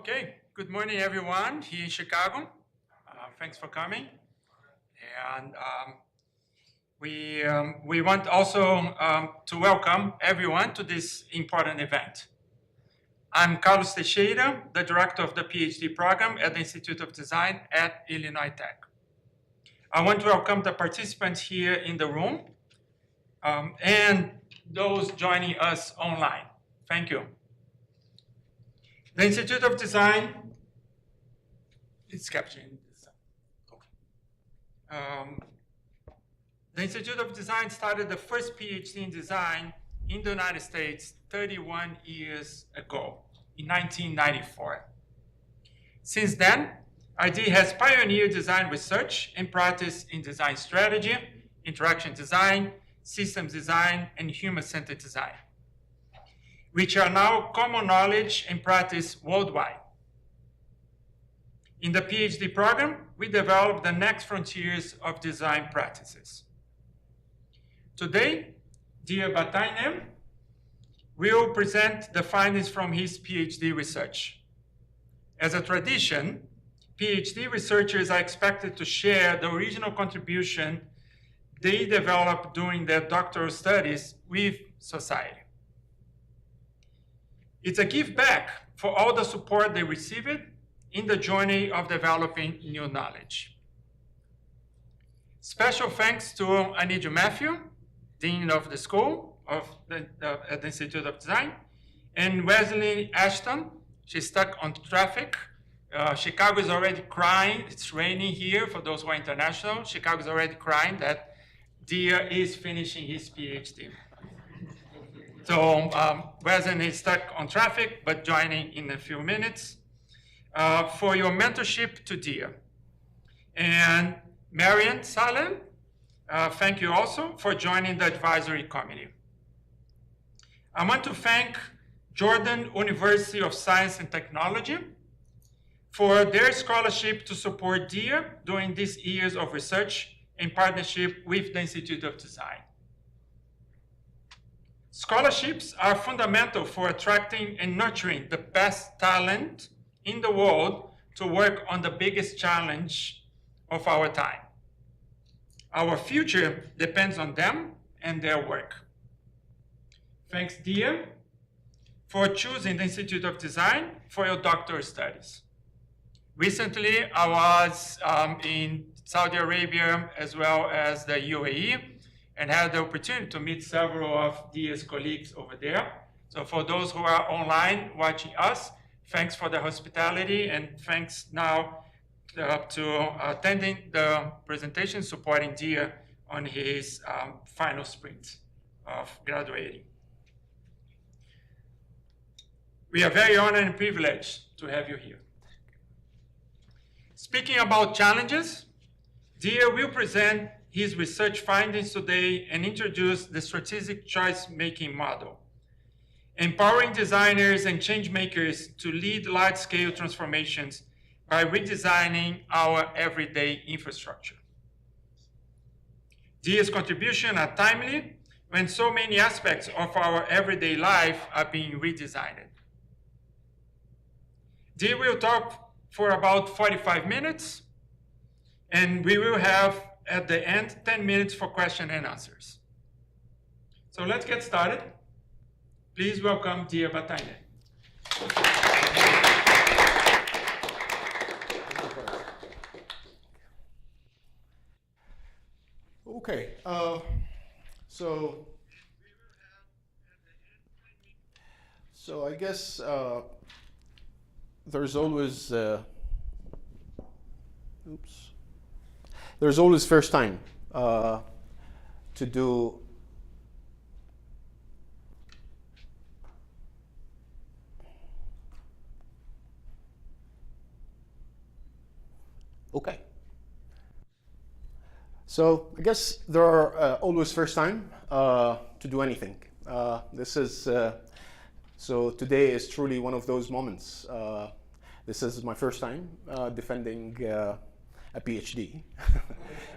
Okay, good morning everyone here in Chicago. Thanks for coming. And we want also to welcome everyone to this important event. I'm Carlos Teixeira, the director of the PhD program at the Institute of Design at Illinois Tech. I want to welcome the participants here in the room and those joining us online. Thank you. The Institute of Design is capturing this. Okay. The Institute of Design started the first PhD in design in the United States 31 years ago, in 1994. Since then, ID has pioneered design research and practice in design strategy, interaction design, systems design, and human-centered design, which are now common knowledge and practice worldwide. In the PhD program, we develop the next frontiers of design practices. Today, Deaa Bataineh will present the findings from his PhD research. As a tradition, PhD researchers are expected to share the original contribution they developed during their doctoral studies with society. It's a give back for all the support they received in the journey of developing new knowledge. Special thanks to Anidio Matthew, Dean of the School at the Institute of Design, and Wesley Ashton. She's stuck on traffic. Chicago is already crying. It's raining here for those who are international. Chicago is already crying that Deaa is finishing his PhD. So Wesley is stuck on traffic, but joining in a few minutes. For your mentorship to Deaa. And Marian Salem, thank you also for joining the advisory committee. I want to thank Jordan University of Science and Technology for their scholarship to support Deaa during these years of research in partnership with the Institute of Design. Scholarships are fundamental for attracting and nurturing the best talent in the world to work on the biggest challenge of our time. Our future depends on them and their work. Thanks, Deaa, for choosing the Institute of Design for your doctoral studies. Recently, I was in Saudi Arabia as well as the UAE, and had the opportunity to meet several of Deaa's colleagues over there. So for those who are online watching us, thanks for the hospitality, and thanks now to attending the presentation, supporting Deaa on his final sprint of graduating. We are very honored and privileged to have you here. Speaking about challenges, Deaa will present his research findings today and introduce the strategic choice-making model, empowering designers and change makers to lead large-scale transformations by redesigning our everyday infrastructure. Deaa's contributions are timely when so many aspects of our everyday life are being redesigned. Deaa will talk for about 45 minutes, and we will have at the end 10 minutes for question and answers. So let's get started. Please welcome Deaa Bataineh. Okay, so I guess there's always there's always first time to do okay. So I guess there are always first time to do anything. So today is truly one of those moments. This is my first time defending a PhD,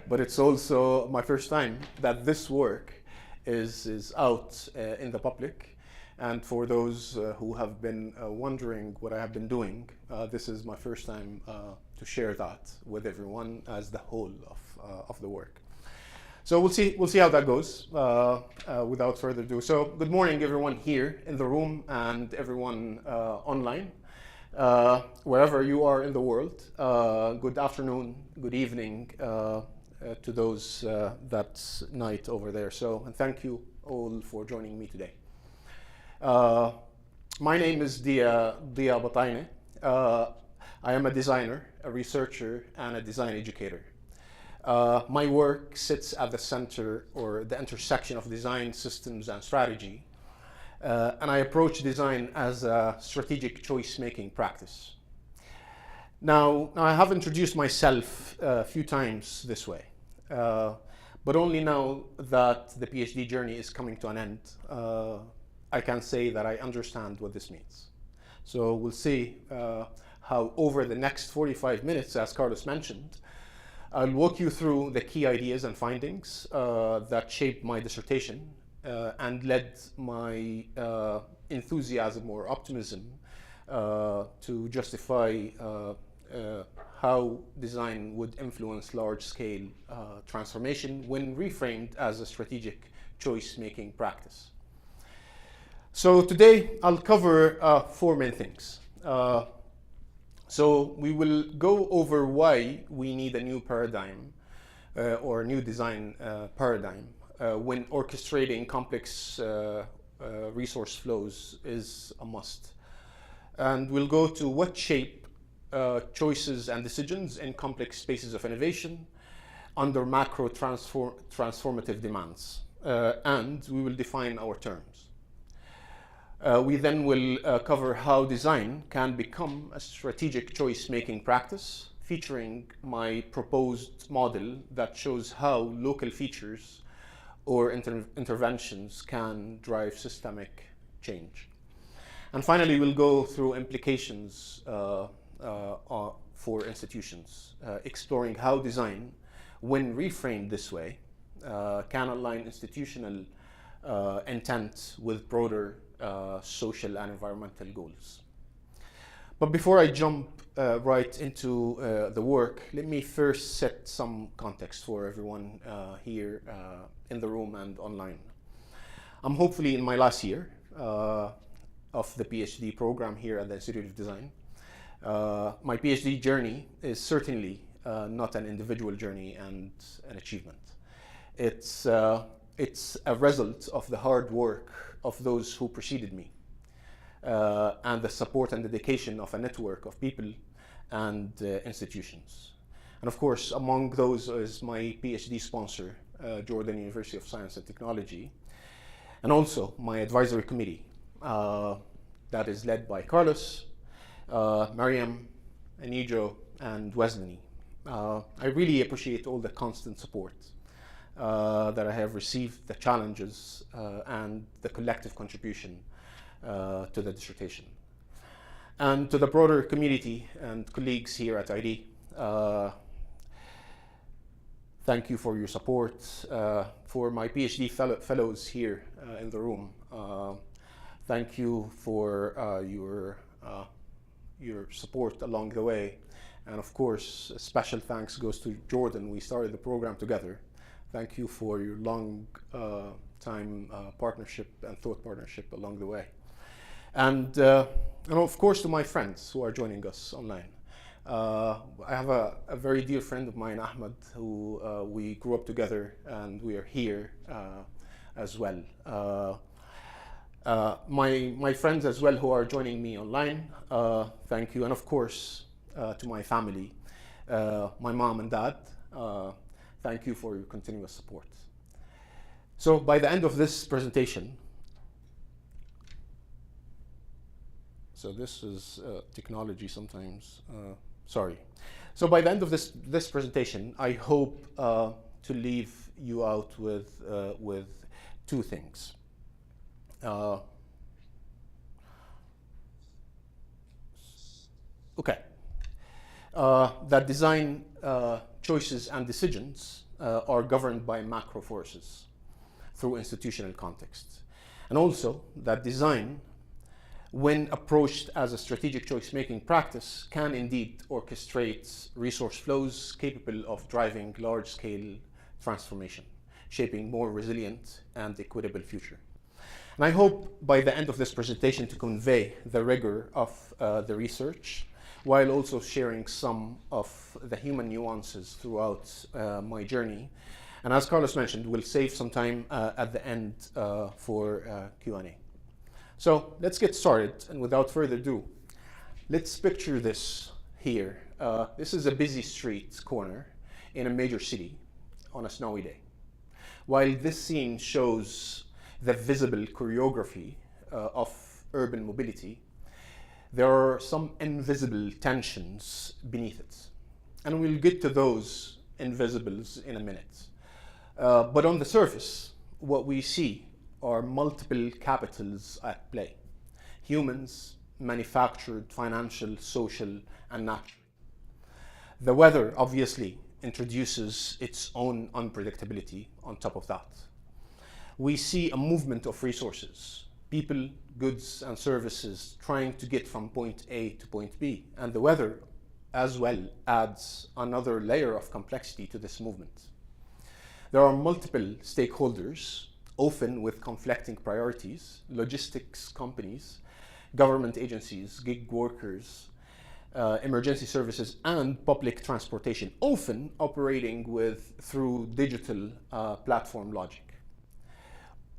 but it's also my first time that this work is out in the public, And for those who have been wondering what I have been doing, this is my first time to share that with everyone as the whole of the work. So we'll see how that goes without further ado. So good morning, everyone here in the room and everyone online. Wherever you are in the world, good afternoon, good evening to those that's night over there. So, and thank you all for joining me today. My name is Deaa Bataineh. I am a designer, a researcher, and a design educator. My work sits at the center or the intersection of design, systems, and strategy. And I approach design as a strategic choice-making practice. Now, I have introduced myself a few times this way, but only now that the PhD journey is coming to an end, I can say that I understand what this means. So we'll see how over the next 45 minutes, as Carlos mentioned, I'll walk you through the key ideas and findings that shaped my dissertation and led my enthusiasm or optimism to justify how design would influence large-scale transformation when reframed as a strategic choice-making practice. So today I'll cover four main things. So we will go over why we need a new paradigm or new design paradigm when orchestrating complex resource flows is a must. And we'll go to what shape choices and decisions in complex spaces of innovation under macro transformative demands. And we will define our terms. We then will cover how design can become a strategic choice-making practice, featuring my proposed model that shows how local features or interventions can drive systemic change. And finally, we'll go through implications for institutions, exploring how design, when reframed this way, can align institutional intent with broader social and environmental goals. But before I jump right into the work, let me first set some context for everyone here in the room and online. I'm hopefully in my last year of the PhD program here at the Institute of Design. My PhD journey is certainly not an individual journey and an achievement. It's a result of the hard work of those who preceded me and the support and dedication of a network of people and institutions. And of course, among those is my PhD sponsor, Jordan University of Science and Technology, and also my advisory committee that is led by Carlos, Mariam, Anijo, and Wesley. I really appreciate all the constant support that I have received, the challenges and the collective contribution to the dissertation. And to the broader community and colleagues here at ID, thank you for your support. For my PhD fellows here in the room, thank you for your support along the way. And of course, special thanks goes to Jordan. We started the program together. Thank you for your long time partnership and thought partnership along the way. And of course to my friends who are joining us online. I have a very dear friend of mine, Ahmed, who we grew up together and we are here as well. My friends as well who are joining me online, thank you. And of course to my family, my mom and dad, thank you for your continuous support. So by the end of this presentation, so this is technology sometimes, sorry. So by the end of this presentation, I hope to leave you out with two things. Okay. That design choices and decisions are governed by macro forces through institutional context. And also that design, when approached as a strategic choice-making practice, can indeed orchestrate resource flows capable of driving large-scale transformation, shaping more resilient and equitable future. And I hope by the end of this presentation to convey the rigor of the research, while also sharing some of the human nuances throughout my journey. And as Carlos mentioned, we'll save some time at the end for Q&A. So let's get started, and without further ado, let's picture this here. This is a busy street corner in a major city on a snowy day. While this scene shows the visible choreography of urban mobility, there are some invisible tensions beneath it. And we'll get to those invisibles in a minute. But on the surface, what we see are multiple capitals at play: humans, manufactured, financial, social, and natural. The weather obviously introduces its own unpredictability on top of that. We see a movement of resources, people, goods, and services trying to get from point A to point B, and the weather as well adds another layer of complexity to this movement. There are multiple stakeholders, often with conflicting priorities: logistics companies, government agencies, gig workers, emergency services, and public transportation, often operating through digital platform logic.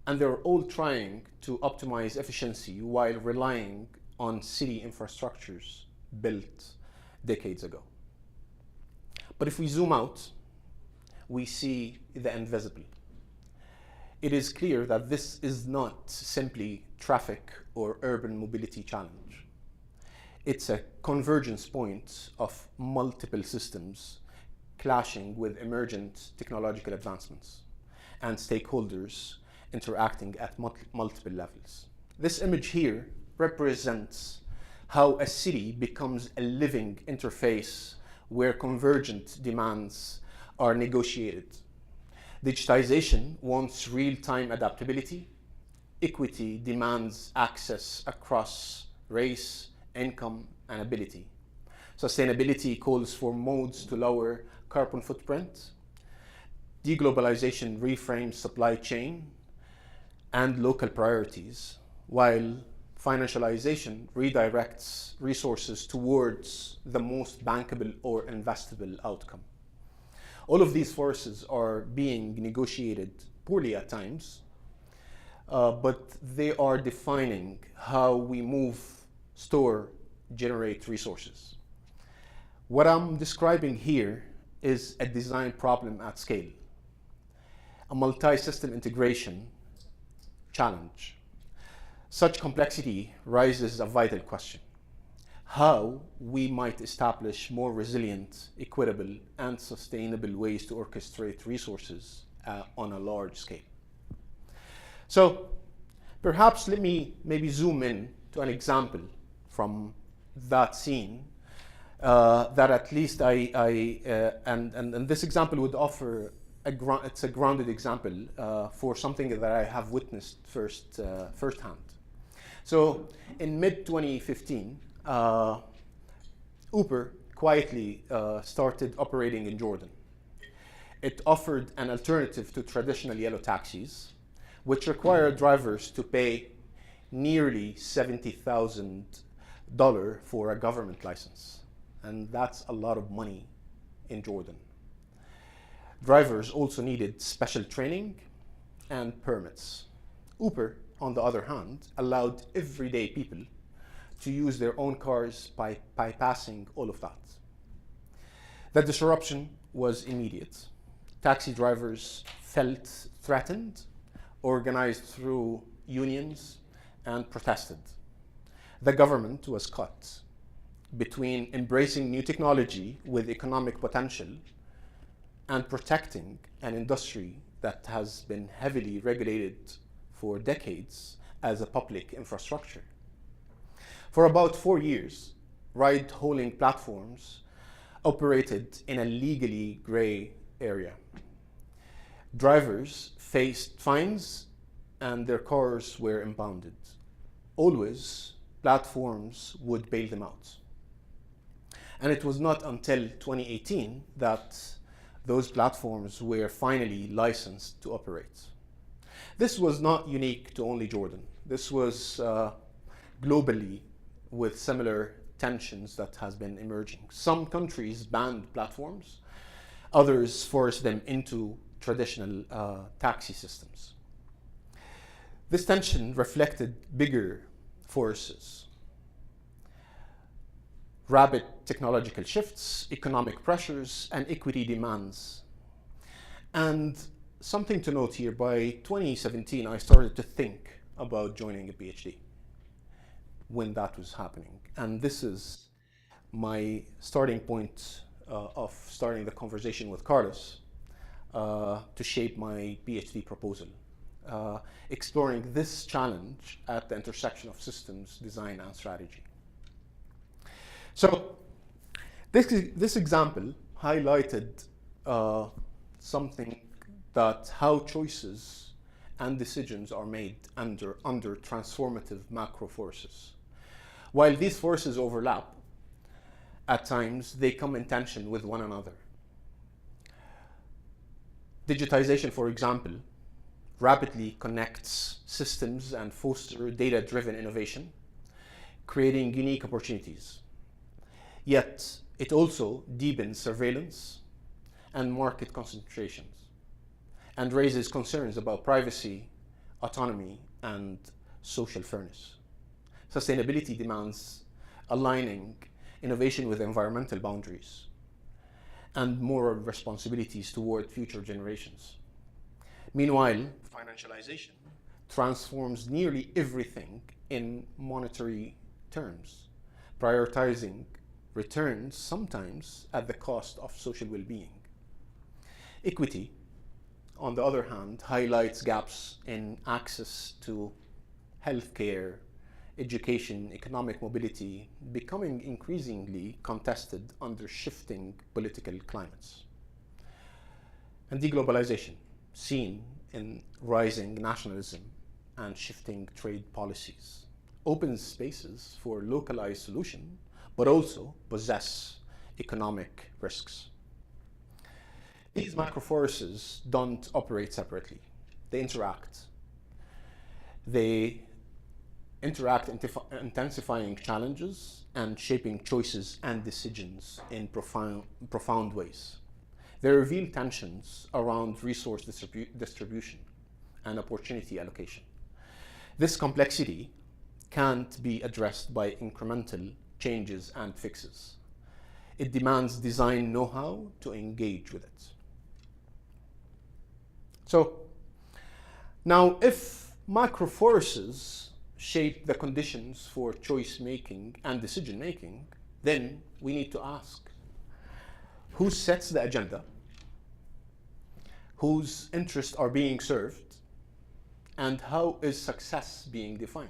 And they're all trying to optimize efficiency while relying on city infrastructures built decades ago. But if we zoom out, we see the invisible. It is clear that this is not simply traffic or urban mobility challenge. It's a convergence point of multiple systems clashing with emergent technological advancements and stakeholders interacting at multiple levels. This image here represents how a city becomes a living interface where convergent demands are negotiated. Digitization wants real-time adaptability. Equity demands access across race, income, and ability. Sustainability calls for modes to lower carbon footprint. Deglobalization reframes supply chain and local priorities, while financialization redirects resources towards the most bankable or investable outcome. All of these forces are being negotiated poorly at times, but they are defining how we move, store, generate resources. What I'm describing here is a design problem at scale, a multi-system integration challenge. Such complexity raises a vital question: how we might establish more resilient, equitable, and sustainable ways to orchestrate resources on a large scale. So perhaps let me maybe zoom in to an example from that scene that at least and this example would offer it's a grounded example for something that I have witnessed firsthand. So in mid-2015, Uber quietly started operating in Jordan. It offered an alternative to traditional yellow taxis, which required drivers to pay nearly $70,000 for a government license. And that's a lot of money in Jordan. Drivers also needed special training and permits. Uber, on the other hand, allowed everyday people to use their own cars by bypassing all of that. The disruption was immediate. Taxi drivers felt threatened, organized through unions, and protested. The government was caught between embracing new technology with economic potential and protecting an industry that has been heavily regulated for decades as a public infrastructure. For about 4 years, ride-hailing platforms operated in a legally gray area. Drivers faced fines and their cars were impounded. Always, platforms would bail them out. And it was not until 2018 that those platforms were finally licensed to operate. This was not unique to only Jordan. This was globally with similar tensions that has been emerging. Some countries banned platforms, others forced them into traditional taxi systems. This tension reflected bigger forces: rapid technological shifts, economic pressures, and equity demands. And something to note here, by 2017, I started to think about joining a PhD when that was happening. And this is my starting point of starting the conversation with Carlos to shape my PhD proposal, exploring this challenge at the intersection of systems, design, and strategy. So this example highlighted something, that how choices and decisions are made under transformative macro forces. While these forces overlap, at times they come in tension with one another. Digitization, for example, rapidly connects systems and fosters data-driven innovation, creating unique opportunities. Yet, it also deepens surveillance and market concentrations, and raises concerns about privacy, autonomy, and social fairness. Sustainability demands aligning innovation with environmental boundaries and moral responsibilities toward future generations. Meanwhile, financialization transforms nearly everything in monetary terms, prioritizing returns sometimes at the cost of social well-being. Equity, on the other hand, highlights gaps in access to healthcare, education, economic mobility, becoming increasingly contested under shifting political climates. And deglobalization, seen in rising nationalism and shifting trade policies, opens spaces for localized solutions, but also possess economic risks. These macro forces don't operate separately. They interact. They interact, intensifying challenges and shaping choices and decisions in profound ways. They reveal tensions around resource distribution and opportunity allocation. This complexity can't be addressed by incremental changes and fixes. It demands design know-how to engage with it. So, now if macro forces shape the conditions for choice making and decision making, then we need to ask, who sets the agenda, whose interests are being served, and how is success being defined?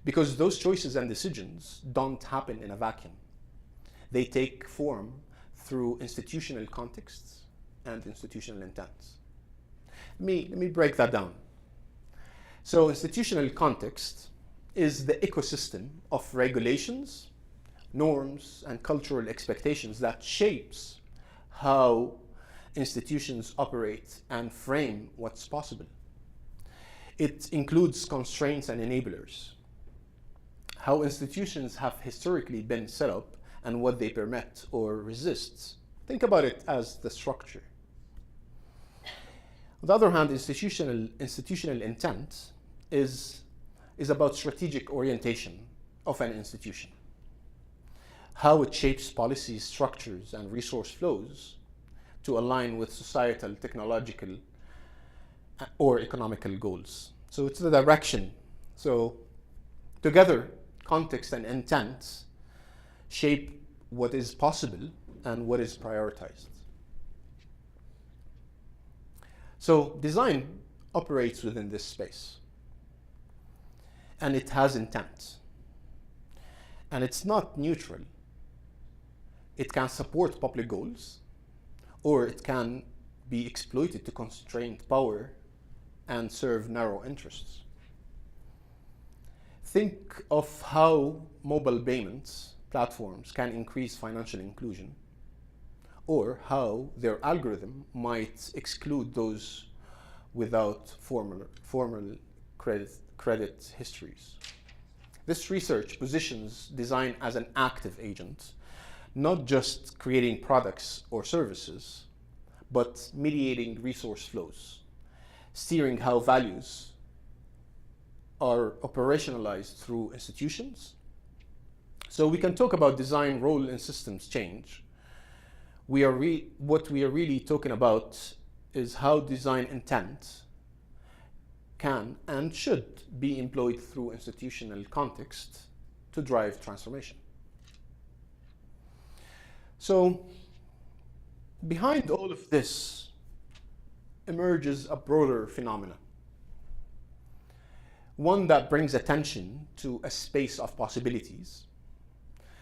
Because those choices and decisions don't happen in a vacuum. They take form through institutional contexts and institutional intents. Let me break that down. So institutional context is the ecosystem of regulations, norms, and cultural expectations that shapes how institutions operate and frame what's possible. It includes constraints and enablers, how institutions have historically been set up and what they permit or resist. Think about it as the structure. On the other hand, institutional intent is about strategic orientation of an institution, how it shapes policies, structures, and resource flows to align with societal, technological, or economical goals. So it's the direction. So together, context and intent shape what is possible and what is prioritized. So design operates within this space, and it has intent. And it's not neutral. It can support public goals, or it can be exploited to constrain power and serve narrow interests. Think of how mobile payments platforms can increase financial inclusion, or how their algorithm might exclude those without formal credit histories. This research positions design as an active agent, not just creating products or services, but mediating resource flows, steering how values are operationalized through institutions. So we can talk about design role in systems change. What we are really talking about is how design intent can and should be employed through institutional context to drive transformation. So behind all of this emerges a broader phenomenon, one that brings attention to a space of possibilities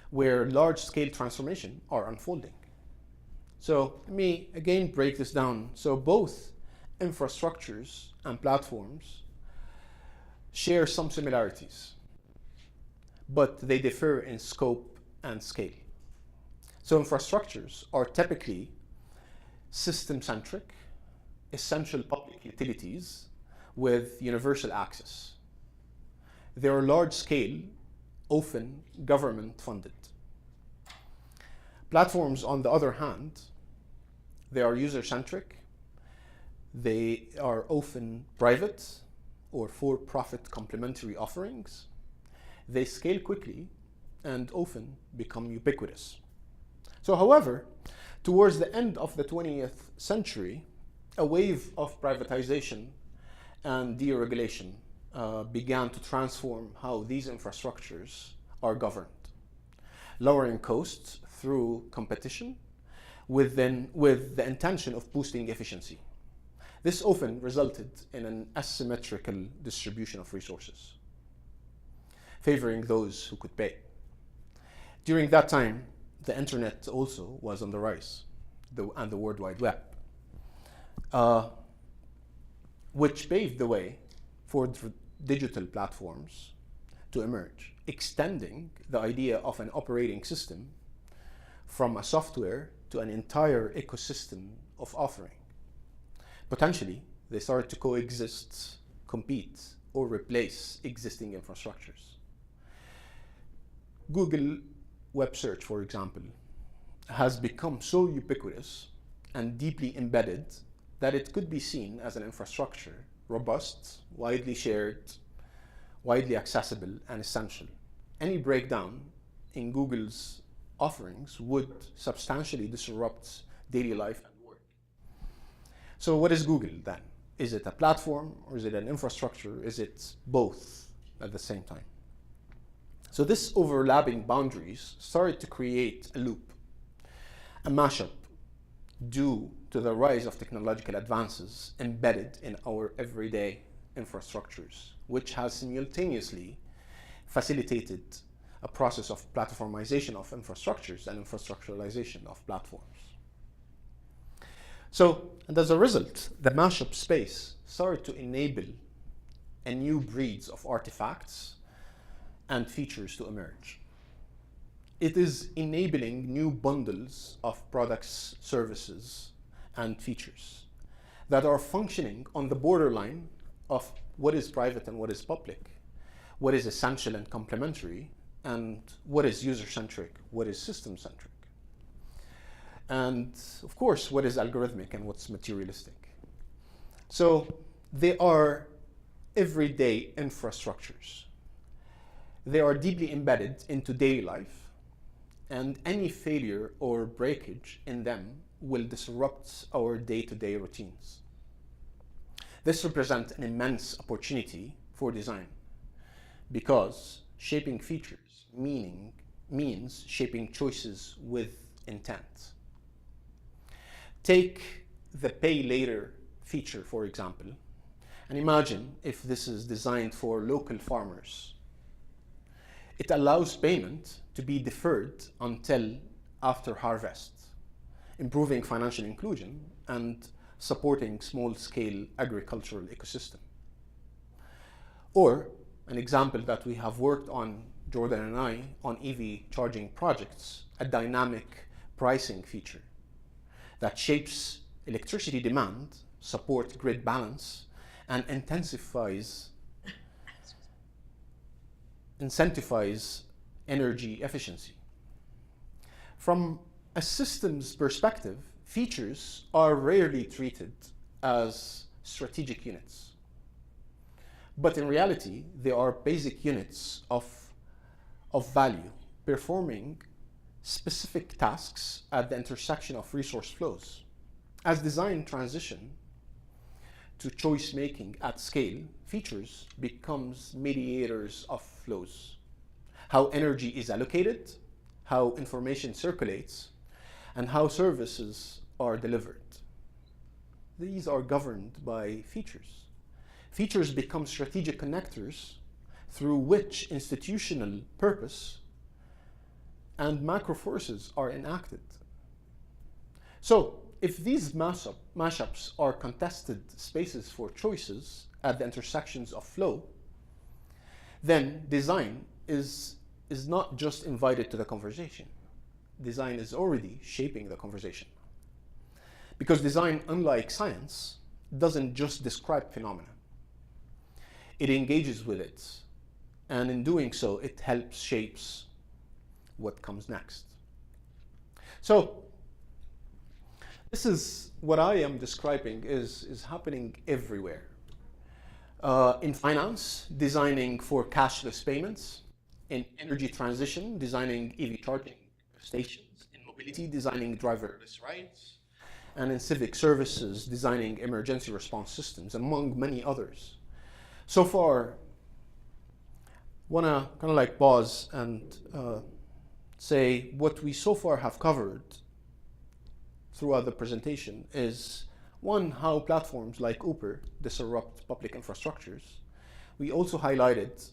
where large-scale transformation are unfolding. So let me again break this down. So both infrastructures and platforms share some similarities, but they differ in scope and scale. So infrastructures are typically system-centric, essential public utilities with universal access. They are large-scale, often government-funded. Platforms, on the other hand, they are user-centric. They are often private or for-profit complementary offerings. They scale quickly and often become ubiquitous. So, however, towards the end of the 20th century, a wave of privatization and deregulation began to transform how these infrastructures are governed, lowering costs through competition with the intention of boosting efficiency. This often resulted in an asymmetrical distribution of resources, favoring those who could pay. During that time, the internet also was on the rise, and the World Wide Web, which paved the way for digital platforms to emerge, extending the idea of an operating system from a software to an entire ecosystem of offering. Potentially, they started to coexist, compete, or replace existing infrastructures. Google Web Search, for example, has become so ubiquitous and deeply embedded that it could be seen as an infrastructure, robust, widely shared, widely accessible, and essential. Any breakdown in Google's offerings would substantially disrupt daily life and work. So what is Google then? Is it a platform, or is it an infrastructure? Is it both at the same time? So this overlapping boundaries started to create a loop, a mashup, due to the rise of technological advances embedded in our everyday infrastructures, which has simultaneously facilitated a process of platformization of infrastructures and infrastructuralization of platforms. So, and as a result, the mashup space started to enable a new breeds of artifacts and features to emerge. It is enabling new bundles of products, services, and features that are functioning on the borderline of what is private and what is public, what is essential and complementary, and what is user-centric, what is system-centric. And of course, what is algorithmic and what's materialistic. So they are everyday infrastructures. They are deeply embedded into daily life, and any failure or breakage in them will disrupt our day-to-day routines. This represents an immense opportunity for design, because shaping features means shaping choices with intent. Take the pay later feature, for example, and imagine if this is designed for local farmers. It allows payment to be deferred until after harvest, improving financial inclusion and supporting small-scale agricultural ecosystem. Or an example that we have worked on, Jordan and I, on EV charging projects, a dynamic pricing feature that shapes electricity demand, support grid balance, and incentivize energy efficiency. From a systems perspective, features are rarely treated as strategic units. But in reality, they are basic units of value, performing specific tasks at the intersection of resource flows. As design transition to choice making at scale, features becomes mediators of flows. How energy is allocated, how information circulates, and how services are delivered. These are governed by features. Features become strategic connectors through which institutional purpose and macro forces are enacted. So, if these mashups are contested spaces for choices at the intersections of flow, then design is not just invited to the conversation. Design is already shaping the conversation. Because design, unlike science, doesn't just describe phenomena. It engages with it, and in doing so, it helps shapes what comes next. So, this is what I am describing is happening everywhere. In finance, designing for cashless payments. In energy transition, designing EV charging stations. In mobility, designing driverless rides. And in civic services, designing emergency response systems, among many others. So far, want to kind of like pause and say what we so far have covered throughout the presentation is, one, how platforms like Uber disrupt public infrastructures. We also highlighted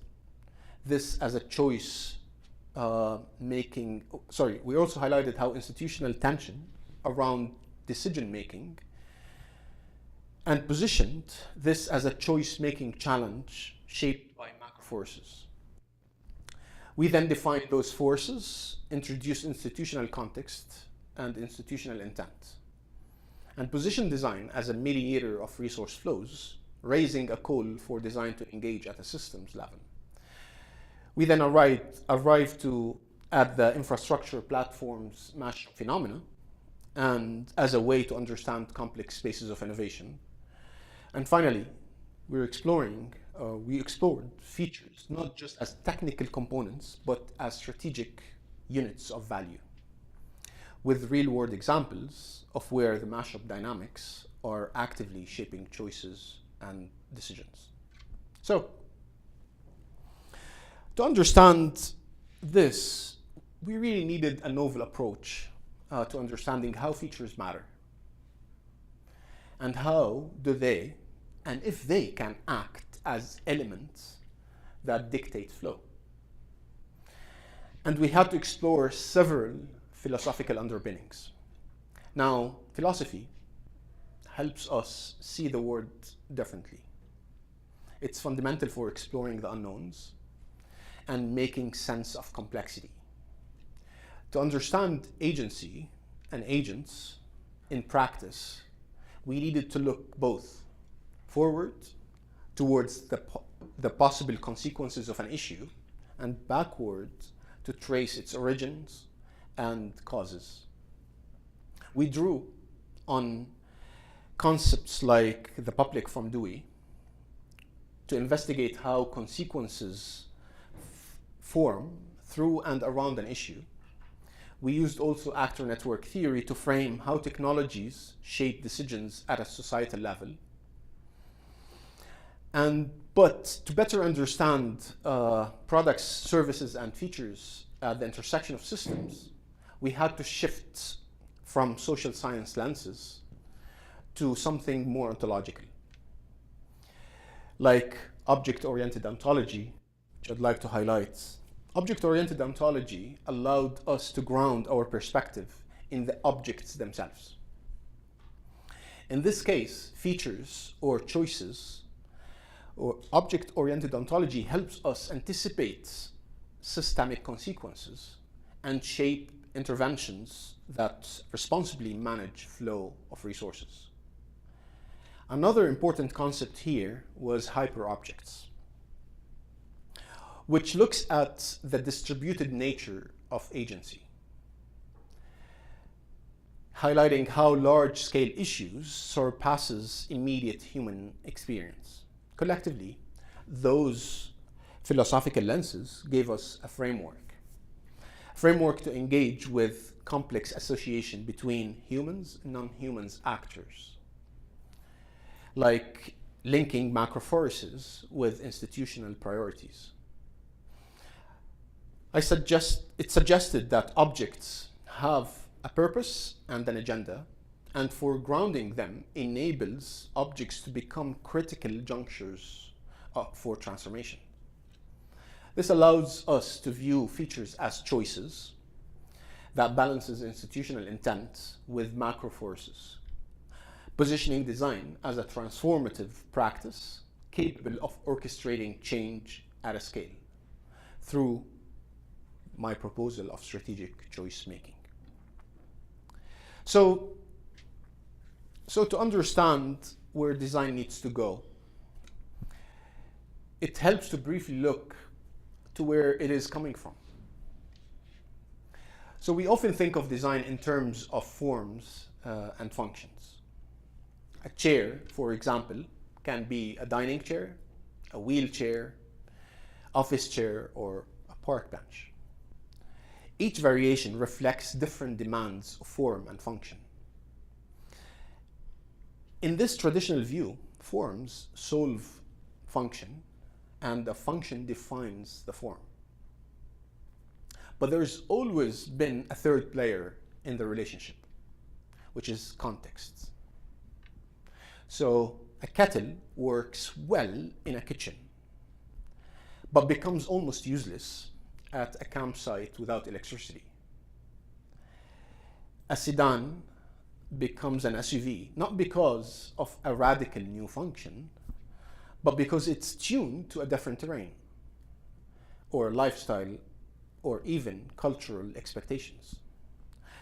this as a choice we also highlighted how institutional tension around decision making and positioned this as a choice-making challenge shaped by macro forces. We then defined those forces, introduced institutional context and institutional intent, and positioned design as a mediator of resource flows, raising a call for design to engage at a systems level. We then arrived at the infrastructure platforms mashup phenomena, and as a way to understand complex spaces of innovation. And finally, we explored features not just as technical components, but as strategic units of value, with real-world examples of where the mashup dynamics are actively shaping choices and decisions. So, to understand this, we really needed a novel approach to understanding how features matter, and how do they, and if they can act as elements that dictate flow. And we had to explore several philosophical underpinnings. Now, philosophy helps us see the world differently. It's fundamental for exploring the unknowns and making sense of complexity. To understand agency and agents in practice, we needed to look both forward towards the possible consequences of an issue and backward to trace its origins and causes. We drew on concepts like the public from Dewey to investigate how consequences form through and around an issue. We used also actor network theory to frame how technologies shape decisions at a societal level. But to better understand products, services, and features at the intersection of systems, we had to shift from social science lenses to something more ontological, like object-oriented ontology, which I'd like to highlight. Object-oriented ontology allowed us to ground our perspective in the objects themselves. In this case, features or choices or object-oriented ontology helps us anticipate systemic consequences and shape interventions that responsibly manage flow of resources. Another important concept here was hyperobjects, which looks at the distributed nature of agency, highlighting how large-scale issues surpasses immediate human experience. Collectively, those philosophical lenses gave us a framework to engage with complex association between humans and non-humans actors, like linking macroforces with institutional priorities. It suggested that objects have a purpose and an agenda, and foregrounding them enables objects to become critical junctures for transformation. This allows us to view features as choices that balances institutional intent with macro forces, positioning design as a transformative practice capable of orchestrating change at a scale through my proposal of strategic choice making. So to understand where design needs to go, it helps to briefly look to where it is coming from. So we often think of design in terms of forms and functions. A chair, for example, can be a dining chair, a wheelchair, office chair, or a park bench. Each variation reflects different demands of form and function. In this traditional view, forms solve function, and the function defines the form. But there's always been a third player in the relationship, which is context. So a kettle works well in a kitchen, but becomes almost useless at a campsite without electricity. A sedan becomes an SUV, not because of a radical new function, but because it's tuned to a different terrain, or lifestyle, or even cultural expectations.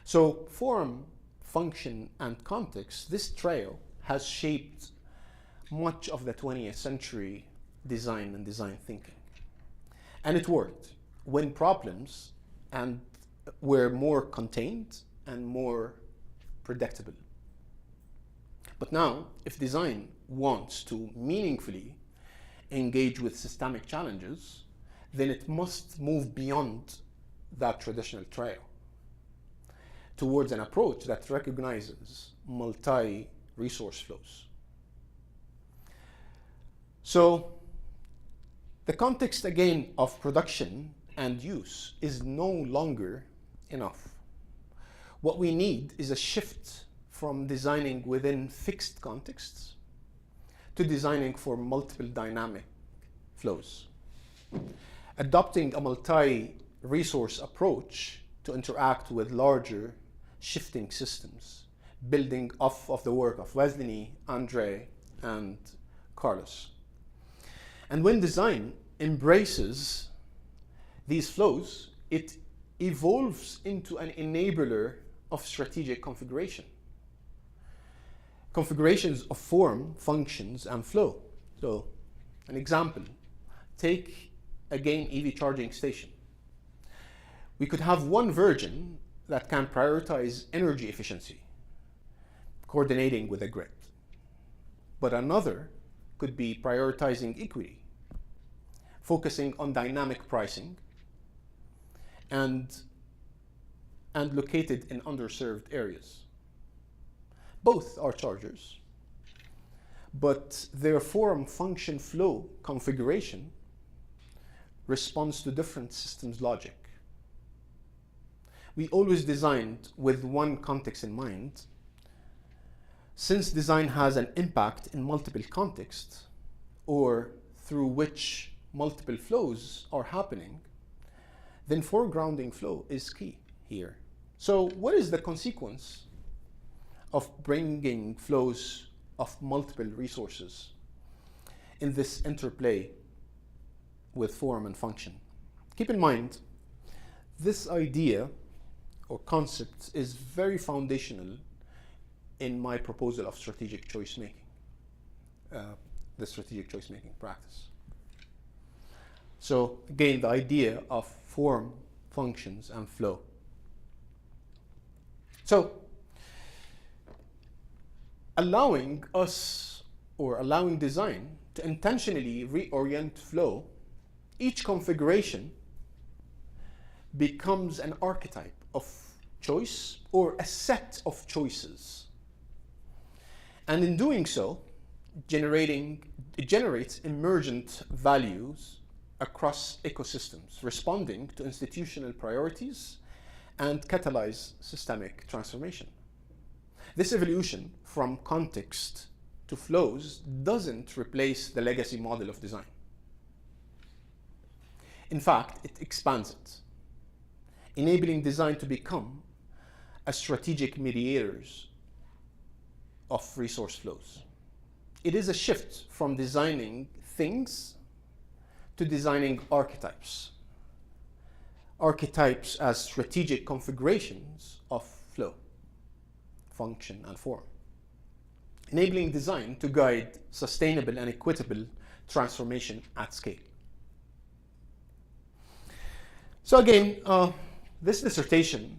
So form, function, and context, this trio has shaped much of the 20th century design and design thinking. And it worked when problems were more contained and more predictable. But now, if design wants to meaningfully engage with systemic challenges, then it must move beyond that traditional trio towards an approach that recognizes multi-resource flows. So the context again of production and use is no longer enough. What we need is a shift from designing within fixed contexts to designing for multiple dynamic flows. Adopting a multi-resource approach to interact with larger shifting systems, building off of the work of Wesley, Andre, and Carlos. And when design embraces these flows, it evolves into an enabler of strategic configuration. Configurations of form, functions, and flow. So, an example, take again EV charging station. We could have one version that can prioritize energy efficiency, coordinating with a grid. But another could be prioritizing equity, focusing on dynamic pricing, and located in underserved areas. Both are chargers, but their form, function, flow configuration responds to different systems logic. We always designed with one context in mind. Since design has an impact in multiple contexts, or through which multiple flows are happening, then foregrounding flow is key here. So what is the consequence of bringing flows of multiple resources in this interplay with form and function. Keep in mind, this idea or concept is very foundational in my proposal of strategic choice making, the strategic choice making practice. So again, the idea of form, functions, and flow. So allowing us, or allowing design, to intentionally reorient flow, each configuration becomes an archetype of choice or a set of choices. And in doing so, it generates emergent values across ecosystems, responding to institutional priorities and catalyze systemic transformation. This evolution from context to flows doesn't replace the legacy model of design. In fact, it expands it, enabling design to become a strategic mediator of resource flows. It is a shift from designing things to designing archetypes. Archetypes as strategic configurations of flow, function, and form, enabling design to guide sustainable and equitable transformation at scale. So again, this dissertation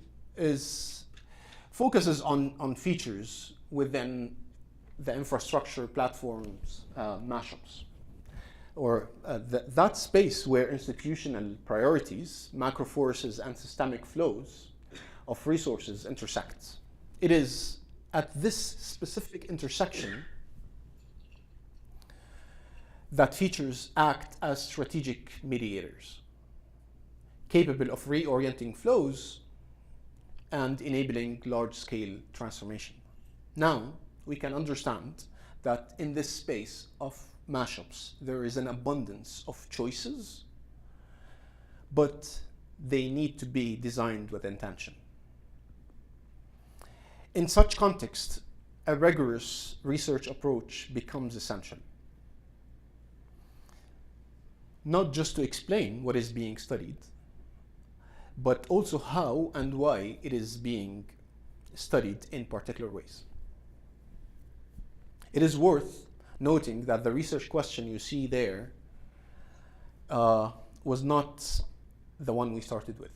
focuses on features within the infrastructure platforms mashups, or that space where institutional priorities, macro forces, and systemic flows of resources intersect. It is at this specific intersection that features act as strategic mediators, capable of reorienting flows and enabling large-scale transformation. Now, we can understand that in this space of mashups, there is an abundance of choices, but they need to be designed with intention. In such context, a rigorous research approach becomes essential. Not just to explain what is being studied, but also how and why it is being studied in particular ways. It is worth noting that the research question you see there was not the one we started with.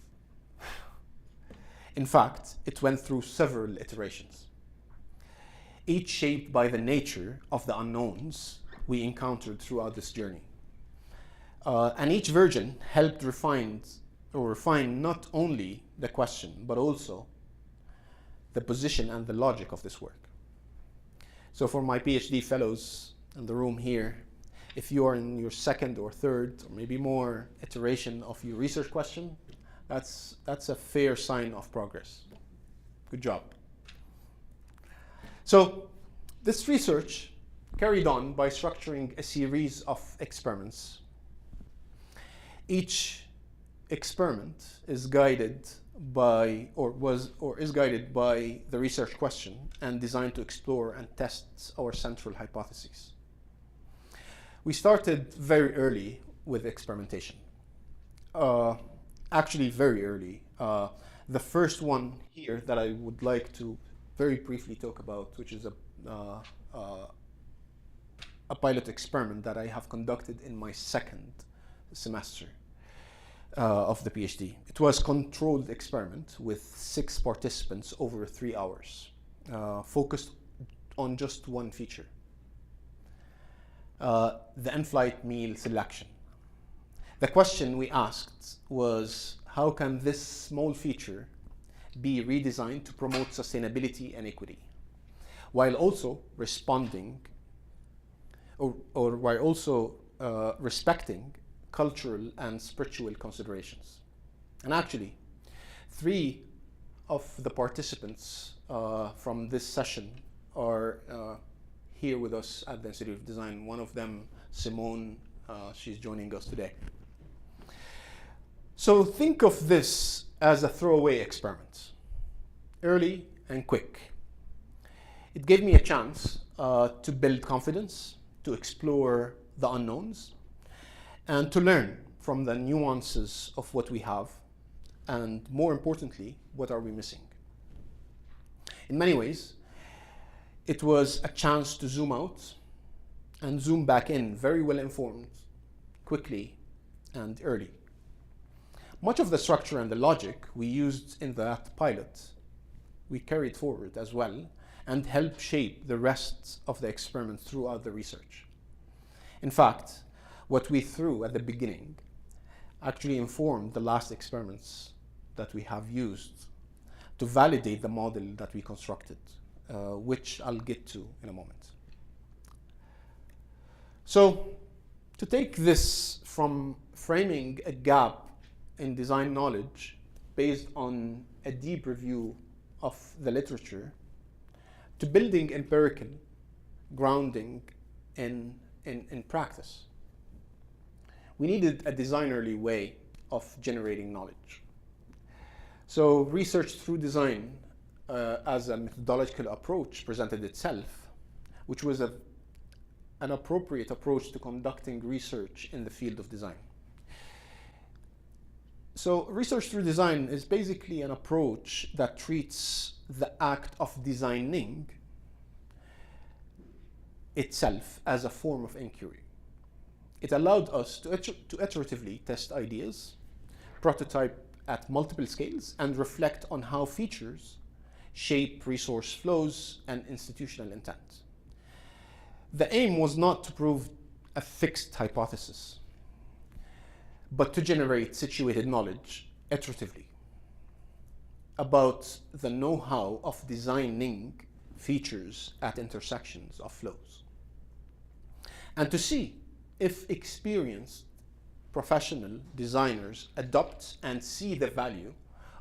In fact, it went through several iterations, each shaped by the nature of the unknowns we encountered throughout this journey. And each version helped refine not only the question, but also the position and the logic of this work. So for my PhD fellows in the room here, if you are in your second or third, or maybe more iteration of your research question, that's a fair sign of progress. Good job. So this research carried on by structuring a series of experiments. Each experiment is guided by, is guided by the research question and designed to explore and test our central hypotheses. We started very early with experimentation. Actually, very early. The first one here that I would like to very briefly talk about, which is a pilot experiment that I have conducted in my second semester of the PhD. It was a controlled experiment with 6 participants over 3 hours, focused on just one feature, the in-flight meal selection. The question we asked was, how can this small feature be redesigned to promote sustainability and equity, while also responding, or while also respecting cultural and spiritual considerations. And actually, 3 of the participants from this session are here with us at the Institute of Design. One of them, Simone, she's joining us today. So think of this as a throwaway experiment, early and quick. It gave me a chance to build confidence, to explore the unknowns, and to learn from the nuances of what we have, and more importantly, what are we missing. In many ways, it was a chance to zoom out and zoom back in, very well informed, quickly and early. Much of the structure and the logic we used in that pilot, we carried forward as well and helped shape the rest of the experiment throughout the research. In fact, what we threw at the beginning actually informed the last experiments that we have used to validate the model that we constructed, which I'll get to in a moment. So, to take this from framing a gap in design knowledge based on a deep review of the literature to building empirical grounding in practice, we needed a designerly way of generating knowledge. So research through design as a methodological approach presented itself, which was an appropriate approach to conducting research in the field of design. So research through design is basically an approach that treats the act of designing itself as a form of inquiry. It allowed us to iteratively test ideas, prototype at multiple scales, and reflect on how features shape resource flows and institutional intent. The aim was not to prove a fixed hypothesis, but to generate situated knowledge iteratively about the know-how of designing features at intersections of flows, and to see if experienced professional designers adopt and see the value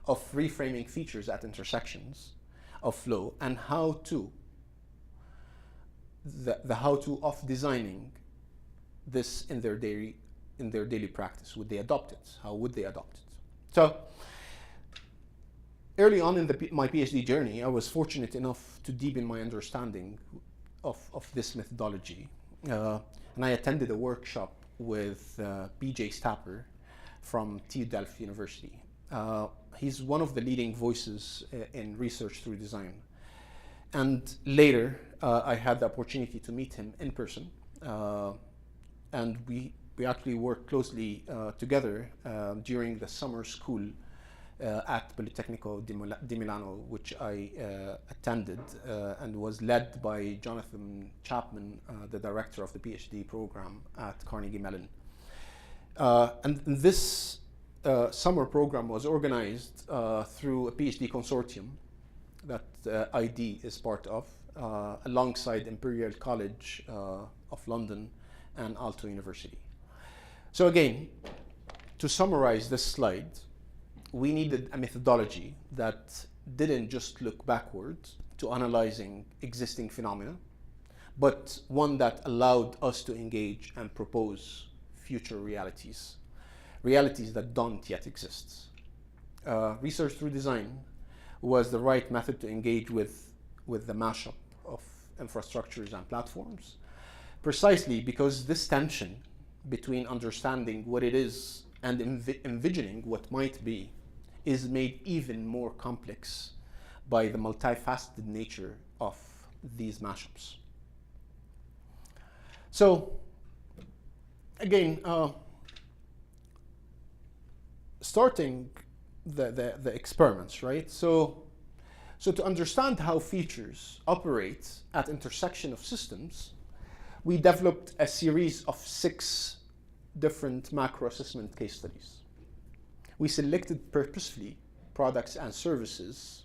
of reframing features at intersections of flow, and how to the how-to of designing this in their daily practice. Would they adopt it? How would they adopt it? So early on in my PhD journey, I was fortunate enough to deepen my understanding of this methodology. And I attended a workshop with B.J. Stapper from TU Delft University. He's one of the leading voices in research through design. And later, I had the opportunity to meet him in person. And we actually worked closely together during the summer school at Politecnico di Milano, which I attended and was led by Jonathan Chapman, the director of the PhD program at Carnegie Mellon. And this summer program was organized through a PhD consortium that ID is part of, alongside Imperial College of London and Aalto University. So again, to summarize this slide, we needed a methodology that didn't just look backward to analyzing existing phenomena, but one that allowed us to engage and propose future realities that don't yet exist. Research through design was the right method to engage with the mashup of infrastructures and platforms, precisely because this tension between understanding what it is and envisioning what might be is made even more complex by the multifaceted nature of these mashups. So, again, starting the experiments, right? So to understand how features operate at intersection of systems, we developed a series of 6 different macro assessment case studies. We selected purposefully products and services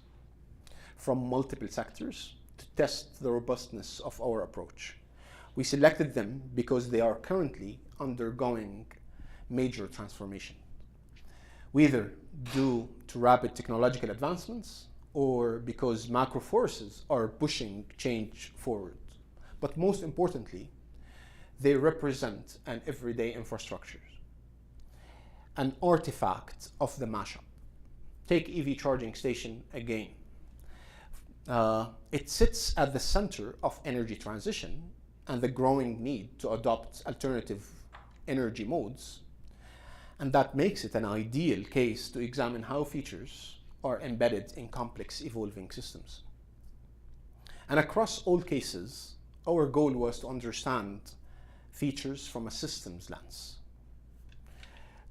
from multiple sectors to test the robustness of our approach. We selected them because they are currently undergoing major transformation, either due to rapid technological advancements or because macro forces are pushing change forward. But most importantly, they represent an everyday infrastructure, an artifact of the mashup. Take EV charging station again. It sits at the center of energy transition and the growing need to adopt alternative energy modes, and that makes it an ideal case to examine how features are embedded in complex evolving systems. And across all cases, our goal was to understand features from a systems lens,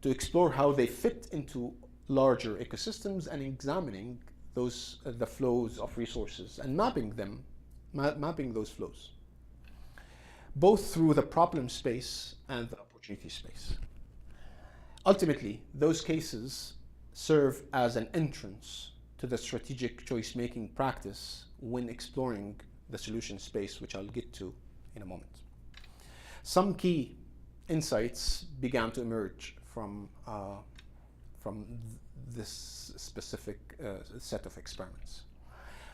to explore how they fit into larger ecosystems and examining the flows of resources and mapping those flows, both through the problem space and the opportunity space. Ultimately, those cases serve as an entrance to the strategic choice-making practice when exploring the solution space, which I'll get to in a moment. Some key insights began to emerge from this specific set of experiments.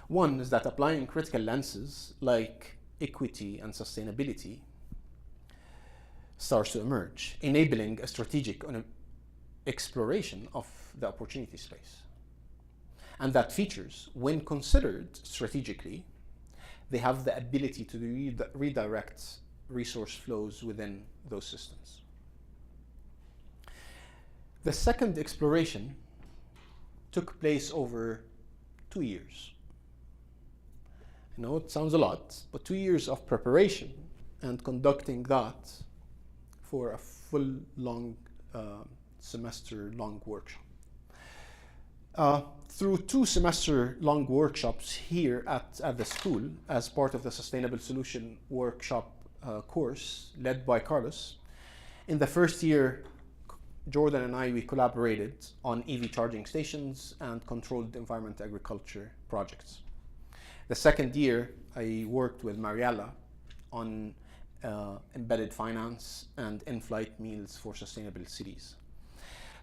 One is that applying critical lenses like equity and sustainability starts to emerge, enabling a strategic exploration of the opportunity space. And that features, when considered strategically, they have the ability to redirect resource flows within those systems. The second exploration took place over 2 years. I know it sounds a lot, but 2 years of preparation and conducting that for a full semester-long workshop. Through 2 semester-long workshops here at the school as part of the Sustainable Solution Workshop course led by Carlos. In the first year, Jordan and we collaborated on EV charging stations and controlled environment agriculture projects. The second year, I worked with Mariella on embedded finance and in-flight meals for sustainable cities.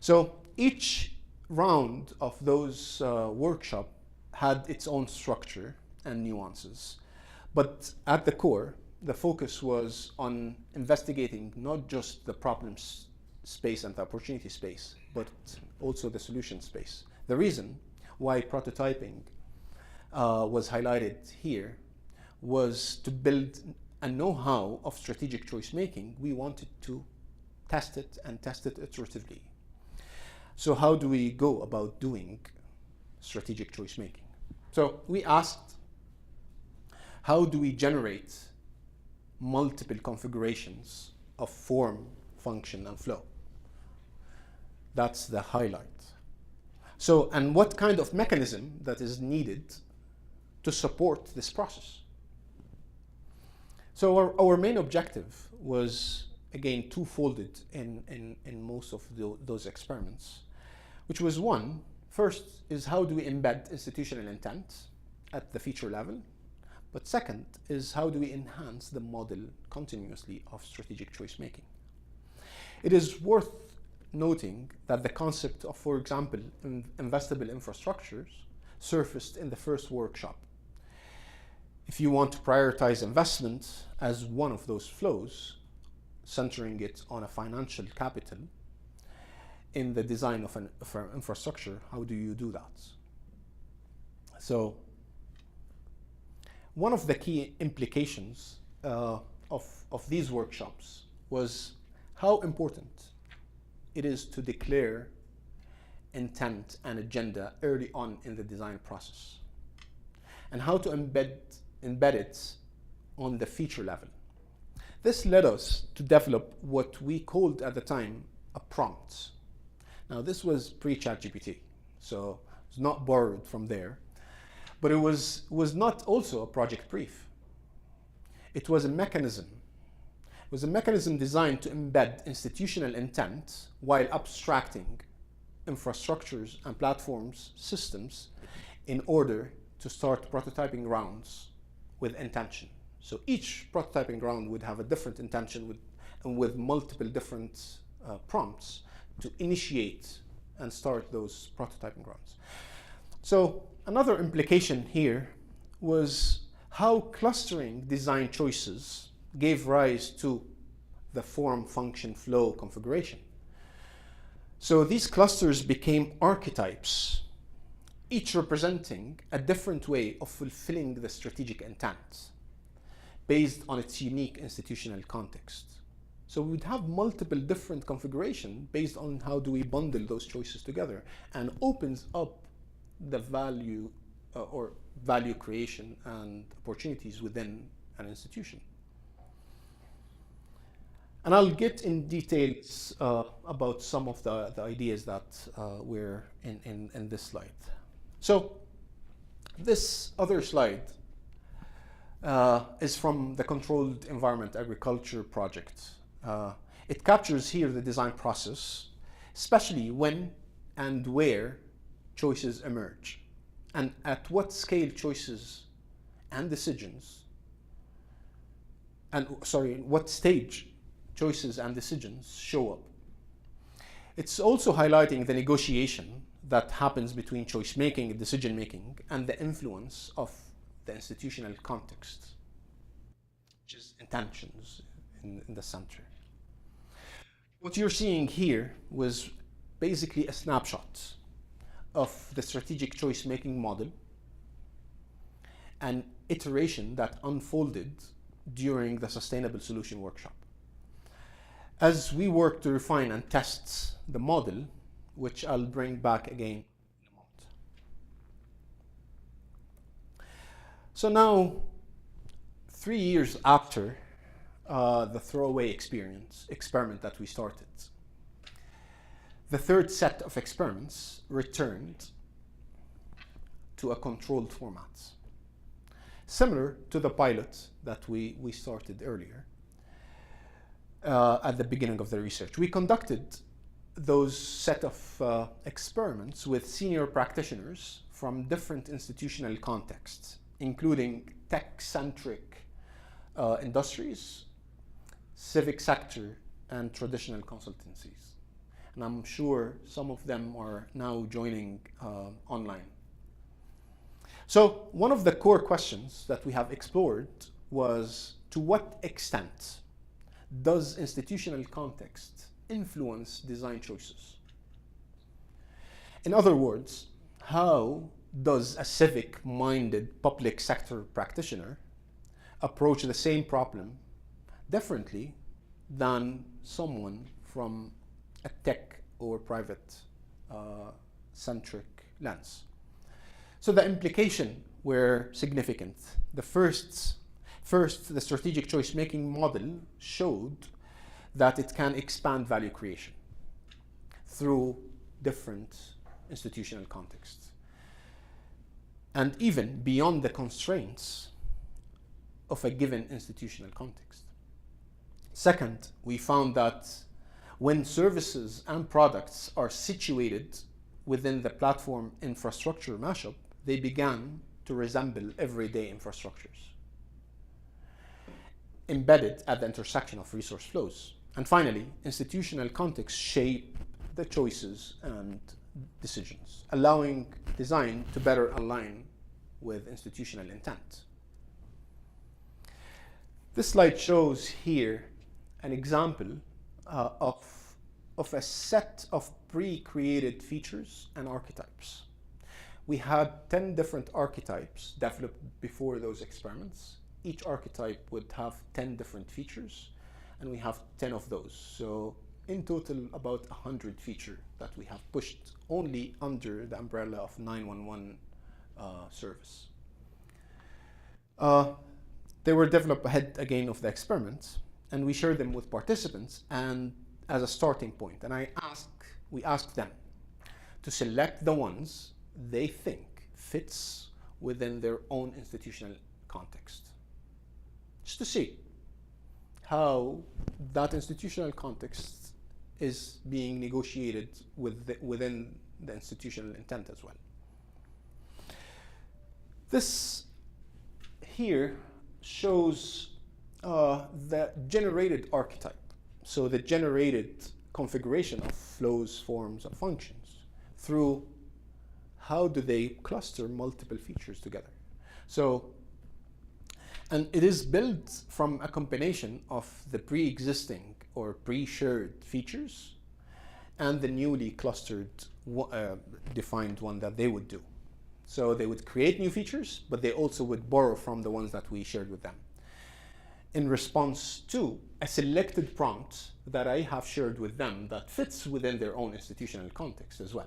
So each round of those workshops had its own structure and nuances. But at the core, the focus was on investigating not just the problems space and the opportunity space, but also the solution space. The reason why prototyping was highlighted here was to build a know-how of strategic choice making. We wanted to test it and test it iteratively. So how do we go about doing strategic choice making? So we asked, how do we generate multiple configurations of form, function, and flow? That's the highlight. So, and what kind of mechanism that is needed to support this process? So our main objective was, again, two-folded in most of those experiments, which was one, first is how do we embed institutional intent at the feature level? But second is how do we enhance the model continuously of strategic choice making? It is worth noting that the concept of, for example, investable infrastructures surfaced in the first workshop. If you want to prioritize investment as one of those flows, centering it on a financial capital in the design of an infrastructure, how do you do that? So one of the key implications of these workshops was how important it is to declare intent and agenda early on in the design process, and how to embed it on the feature level. This led us to develop what we called at the time a prompt. Now this was pre-ChatGPT, so it's not borrowed from there, but it was not also a project brief. It was a mechanism. It was a mechanism designed to embed institutional intent while abstracting infrastructures and platforms systems in order to start prototyping rounds with intention. So each prototyping round would have a different intention with multiple different prompts to initiate and start those prototyping rounds. So another implication here was how clustering design choices gave rise to the form, function, flow configuration. So these clusters became archetypes each representing a different way of fulfilling the strategic intent based on its unique institutional context. So we would have multiple different configurations based on how do we bundle those choices together, and opens up the value or value creation and opportunities within an institution. And I'll get in details about some of the ideas that were in this slide. So this other slide is from the Controlled Environment Agriculture project. It captures here the design process, especially when and where choices emerge, and at what scale choices and decisions, and what stage choices and decisions show up. It's also highlighting the negotiation that happens between choice making and decision making, and the influence of the institutional context, which is intentions in the center. What you're seeing here was basically a snapshot of the strategic choice making model, an iteration that unfolded during the Sustainable Solution Workshop. As we work to refine and test the model, which I'll bring back again in a moment. So now, 3 years after the throwaway experiment that we started, the third set of experiments returned to a controlled format, similar to the pilot that we started earlier at the beginning of the research. We conducted those set of experiments with senior practitioners from different institutional contexts, including tech-centric industries, civic sector, and traditional consultancies. And I'm sure some of them are now joining online. So one of the core questions that we have explored was, to what extent does institutional context influence design choices? In other words, how does a civic-minded public sector practitioner approach the same problem differently than someone from a tech or private centric lens? So the implications were significant. First, the strategic choice making model showed that it can expand value creation through different institutional contexts, and even beyond the constraints of a given institutional context. Second, we found that when services and products are situated within the platform infrastructure mashup, they began to resemble everyday infrastructures embedded at the intersection of resource flows. And finally, institutional context shape the choices and decisions, allowing design to better align with institutional intent. This slide shows here an example of a set of pre-created features and archetypes. We had 10 different archetypes developed before those experiments. Each archetype would have 10 different features, and we have 10 of those. So in total, about 100 features that we have pushed only under the umbrella of 911 service. They were developed ahead again of the experiments, and we shared them with participants and as a starting point. And we asked them to select the ones they think fits within their own institutional context, just to see how that institutional context is being negotiated within the institutional intent as well. This here shows the generated archetype, so the generated configuration of flows, forms, and functions through how do they cluster multiple features together. And it is built from a combination of the pre-existing or pre-shared features and the newly clustered defined one that they would do. So they would create new features, but they also would borrow from the ones that we shared with them in response to a selected prompt that I have shared with them that fits within their own institutional context as well.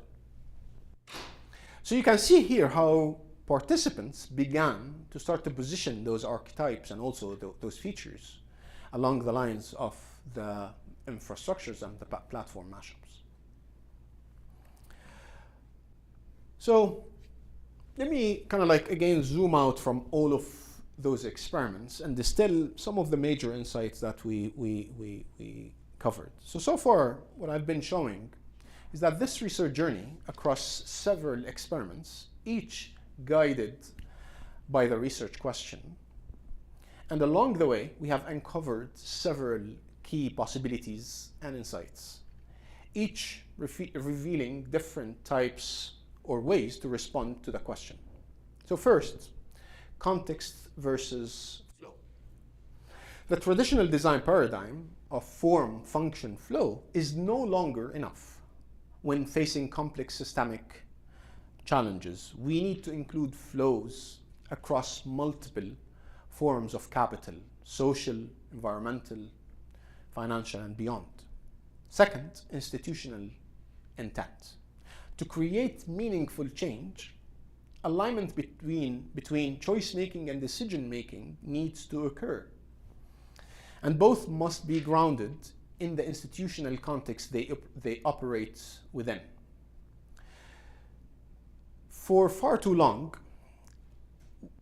So you can see here how participants began to start to position those archetypes and also those features along the lines of the infrastructures and the platform mashups. So let me kind of like again zoom out from all of those experiments and distill some of the major insights that we covered. So far, what I've been showing is that this research journey across several experiments, each guided by the research question, and along the way, we have uncovered several key possibilities and insights, each revealing different types or ways to respond to the question. So first, context versus flow. The traditional design paradigm of form, function, flow is no longer enough when facing complex systemic challenges. We need to include flows across multiple forms of capital, social, environmental, financial, and beyond. Second, institutional intent. To create meaningful change, alignment between choice-making and decision-making needs to occur. And both must be grounded in the institutional context they operate within. For far too long,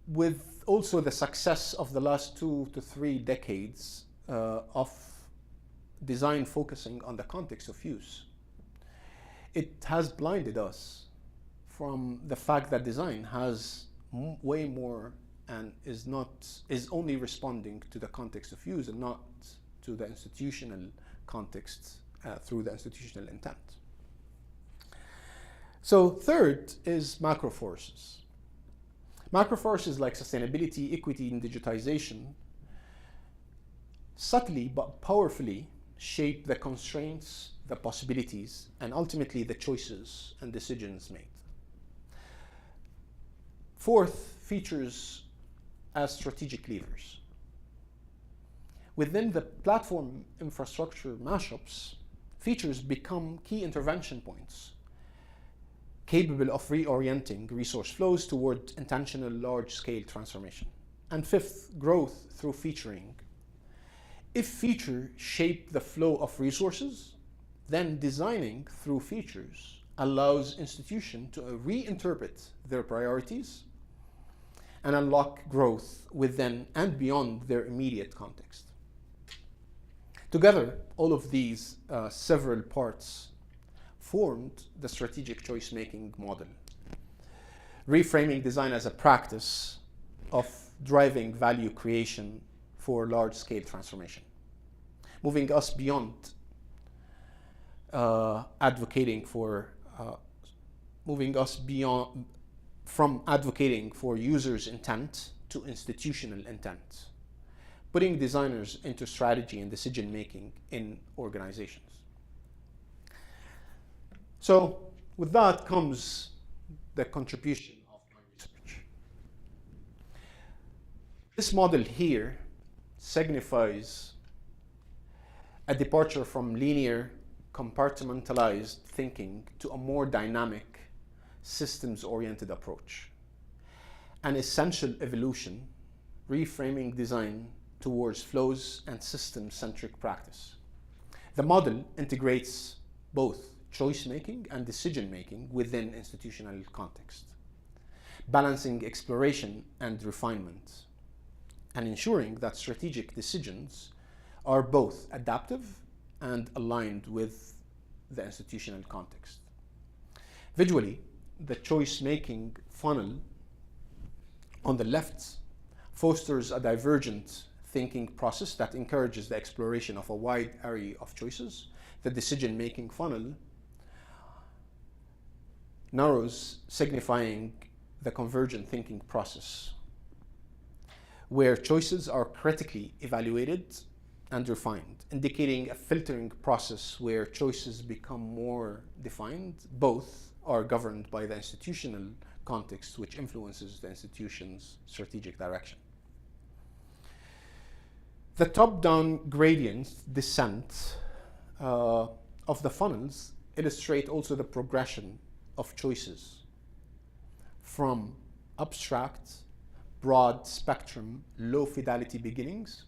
with also the success of the last 2 to 3 decades of design focusing on the context of use, it has blinded us from the fact that design has way more and is only responding to the context of use and not to the institutional context through the institutional intent. So third is macro forces. Macro forces like sustainability, equity, and digitization subtly but powerfully shape the constraints, the possibilities, and ultimately the choices and decisions made. Fourth, features as strategic levers. Within the platform infrastructure mashups, features become key intervention points capable of reorienting resource flows toward intentional large-scale transformation. And fifth, growth through featuring. If features shape the flow of resources, then designing through features allows institutions to reinterpret their priorities and unlock growth within and beyond their immediate context. Together, all of these several parts formed the strategic choice-making model, reframing design as a practice of driving value creation for large-scale transformation, moving us beyond from advocating for users' intent to institutional intent, putting designers into strategy and decision-making in organizations. So with that comes the contribution of my research. This model here signifies a departure from linear, compartmentalized thinking to a more dynamic, systems-oriented approach. An essential evolution, reframing design towards flows and system-centric practice. The model integrates both choice-making and decision-making within institutional context, balancing exploration and refinement, and ensuring that strategic decisions are both adaptive and aligned with the institutional context. Visually, the choice-making funnel on the left fosters a divergent thinking process that encourages the exploration of a wide array of choices. The decision-making funnel narrows, signifying the convergent thinking process, where choices are critically evaluated and refined, indicating a filtering process where choices become more defined. Both are governed by the institutional context, which influences the institution's strategic direction. The top-down gradient descent of the funnels illustrate also the progression of choices from abstract, broad spectrum, low fidelity beginnings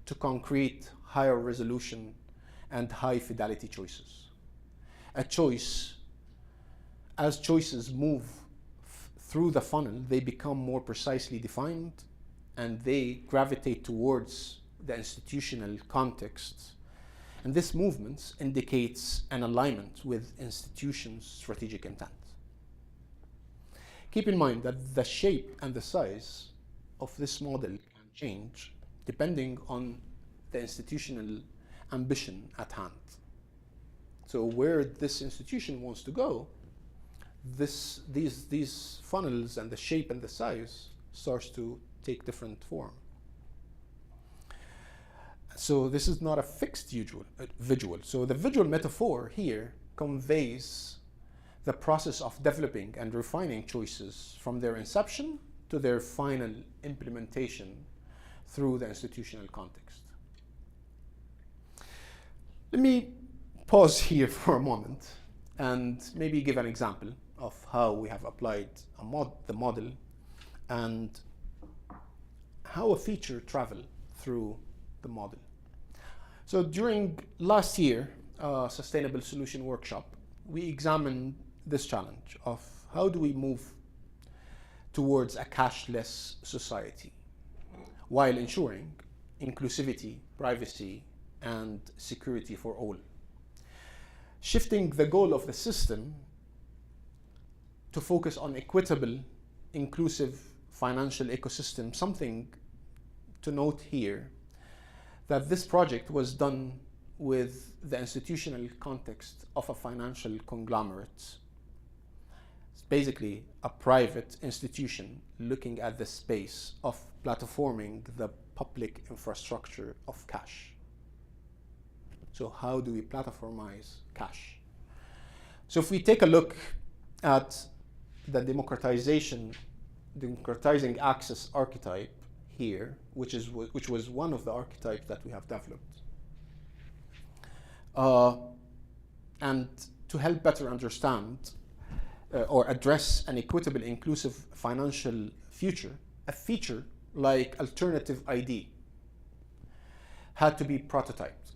to concrete, higher resolution and high fidelity choices. As choices move through the funnel, they become more precisely defined and they gravitate towards the institutional context. And this movement indicates an alignment with institutions' strategic intent. Keep in mind that the shape and the size of this model can change depending on the institutional ambition at hand. So where this institution wants to go, these funnels and the shape and the size starts to take different form. So this is not a fixed visual. So the visual metaphor here conveys the process of developing and refining choices from their inception to their final implementation through the institutional context. Let me pause here for a moment and maybe give an example of how we have applied the model and how a feature traveled through the model. So during last year, Sustainable Solution Workshop, we examined this challenge of how do we move towards a cashless society while ensuring inclusivity, privacy, and security for all. Shifting the goal of the system to focus on equitable, inclusive financial ecosystem. Something to note here, that this project was done with the institutional context of a financial conglomerate. It's basically a private institution looking at the space of platforming the public infrastructure of cash. So how do we platformize cash? So if we take a look at the democratizing access archetype here, which was one of the archetypes that we have developed. And to help better understand or address an equitable, inclusive financial future, a feature like alternative ID had to be prototyped.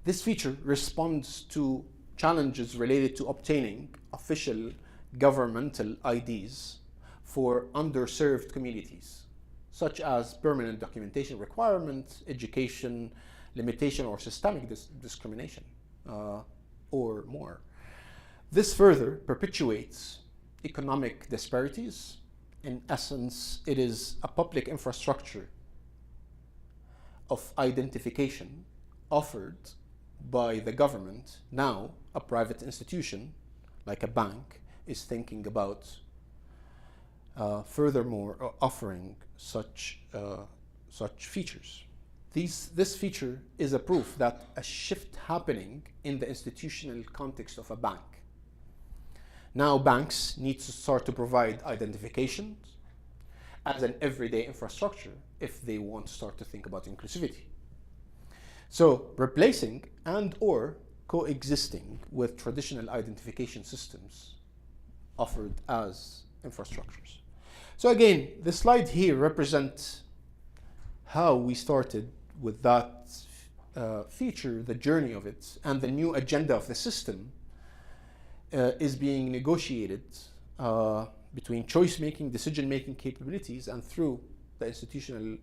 This feature responds to challenges related to obtaining official governmental IDs for underserved communities, such as permanent documentation requirements, education limitation, or systemic discrimination, or more. This further perpetuates economic disparities. In essence, it is a public infrastructure of identification offered by the government. Now, a private institution, like a bank, is thinking about furthermore offering such features. This feature is a proof that a shift happening in the institutional context of a bank. Now banks need to start to provide identifications as an everyday infrastructure if they want to start to think about inclusivity. So replacing and or coexisting with traditional identification systems offered as infrastructures. So again, the slide here represents how we started with that feature, the journey of it, and the new agenda of the system is being negotiated between choice-making, decision-making capabilities, and through the institutional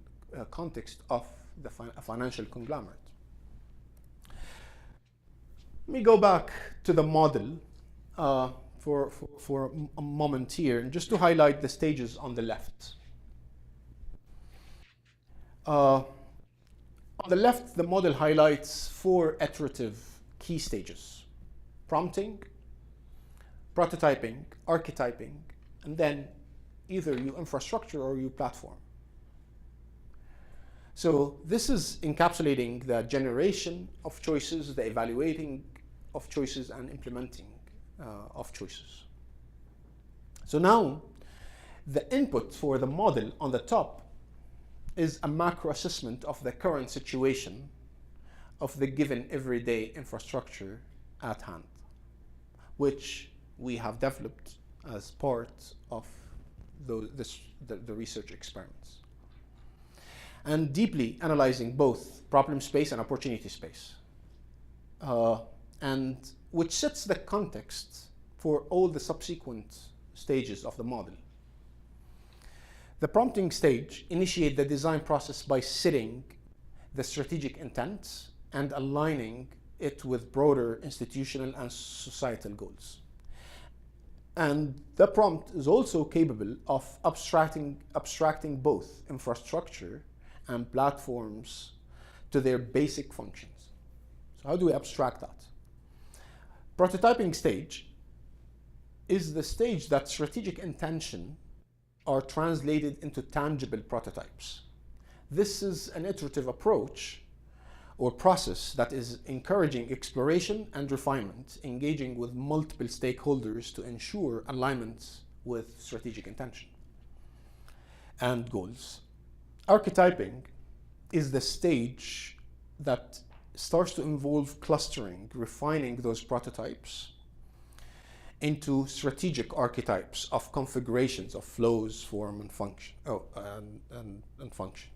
context of the financial conglomerate. Let me go back to the model for a moment here, and just to highlight the stages on the left. On the left, the model highlights 4 iterative key stages: prompting, prototyping, archetyping, and then either you infrastructure or you platform. So this is encapsulating the generation of choices, the evaluating of choices, and implementing of choices. So now, the input for the model on the top is a macro assessment of the current situation of the given everyday infrastructure at hand, which we have developed as part of the research experiments. And deeply analyzing both problem space and opportunity space, and which sets the context for all the subsequent stages of the model. The prompting stage initiates the design process by setting the strategic intent and aligning it with broader institutional and societal goals. And the prompt is also capable of abstracting both infrastructure and platforms to their basic functions. So how do we abstract that? Prototyping stage is the stage that strategic intention are translated into tangible prototypes. This is an iterative approach or process that is encouraging exploration and refinement, engaging with multiple stakeholders to ensure alignment with strategic intention and goals. Archetyping is the stage that starts to involve clustering, refining those prototypes into strategic archetypes of configurations of flows, form, and function. And function.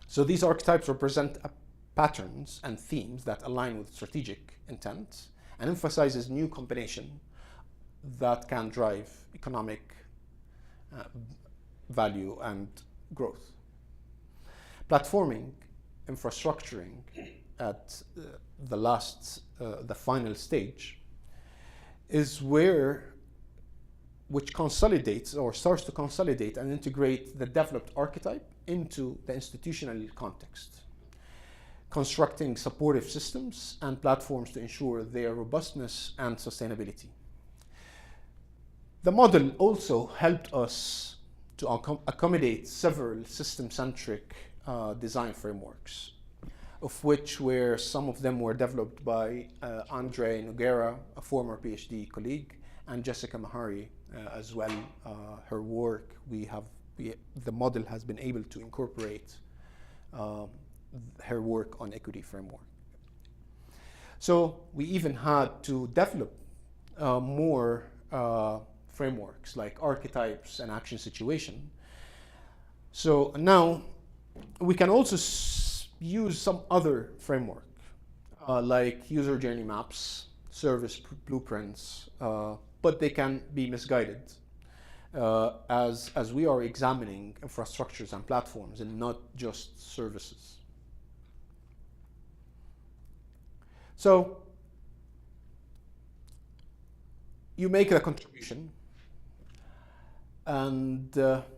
So these archetypes represent patterns and themes that align with strategic intent and emphasizes new combination that can drive economic value and growth. Platforming, infrastructuring at the final stage is which consolidates or starts to consolidate and integrate the developed archetype into the institutional context, constructing supportive systems and platforms to ensure their robustness and sustainability. The model also helped us to accommodate several system-centric design frameworks, of which some of them were developed by Andre Noguera, a former PhD colleague, and Jessica Mahari as well. Her work, the model has been able to incorporate her work on equity framework. So we even had to develop more frameworks like archetypes and action situation. So now we can also use some other framework like user journey maps, service blueprints, but they can be misguided as we are examining infrastructures and platforms and not just services. So you make a contribution and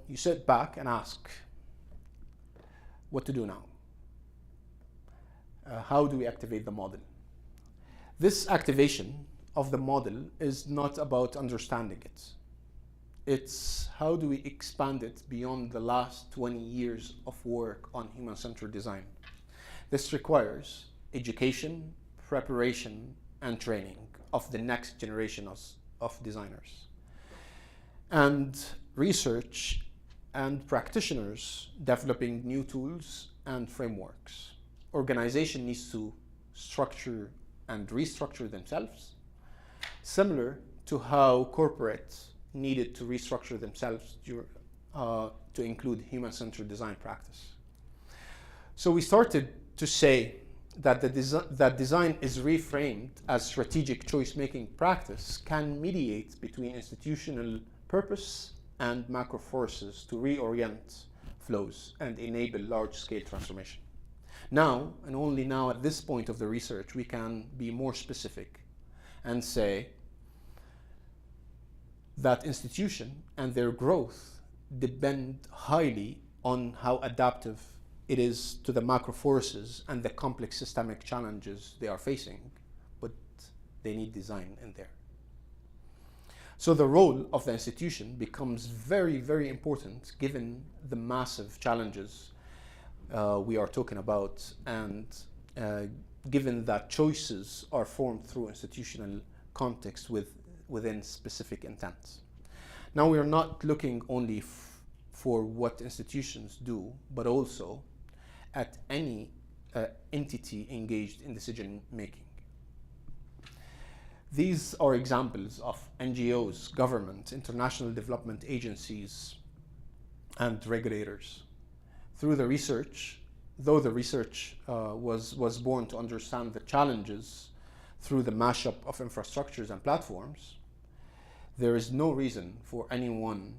you sit back and ask, what to do now? How do we activate the model? This activation of the model is not about understanding it. It's how do we expand it beyond the last 20 years of work on human-centered design. This requires education, preparation, and training of the next generation of designers. And research and practitioners developing new tools and frameworks. Organization needs to structure and restructure themselves, similar to how corporates needed to restructure themselves to include human-centered design practice. So we started to say that that design is reframed as strategic choice-making practice can mediate between institutional purpose and macro forces to reorient flows and enable large-scale transformation. Now, and only now at this point of the research, we can be more specific and say that institution and their growth depend highly on how adaptive it is to the macro forces and the complex systemic challenges they are facing, but they need design in there. So the role of the institution becomes very, very important given the massive challenges we are talking about, and given that choices are formed through institutional context within specific intents. Now we are not looking only for what institutions do, but also at any entity engaged in decision making. These are examples of NGOs, government, international development agencies, and regulators. Though the research was born to understand the challenges through the mashup of infrastructures and platforms, there is no reason for anyone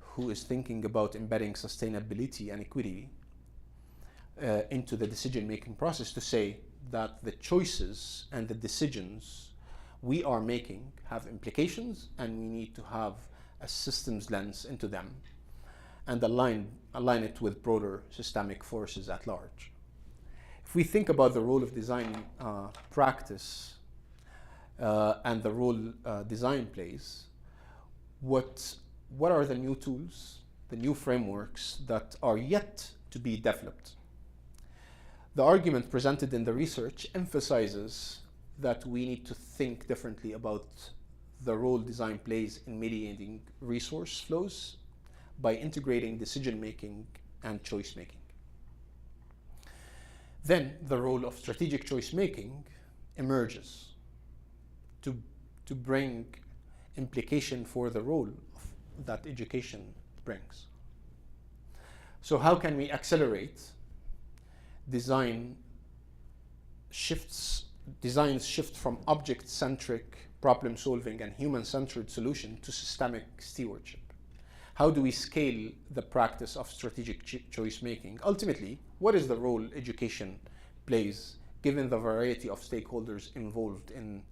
who is thinking about embedding sustainability and equity into the decision-making process to say that the choices and the decisions we are making have implications and we need to have a systems lens into them and align it with broader systemic forces at large. If we think about the role of design practice and the role design plays, what are the new tools, the new frameworks that are yet to be developed? The argument presented in the research emphasizes that we need to think differently about the role design plays in mediating resource flows by integrating decision-making and choice-making. Then the role of strategic choice-making emerges to bring implication for the role that education brings. So how can we accelerate design's shift from object-centric problem-solving and human-centered solution to systemic stewardship? How do we scale the practice of strategic choice-making? Ultimately, what is the role education plays given the variety of stakeholders involved in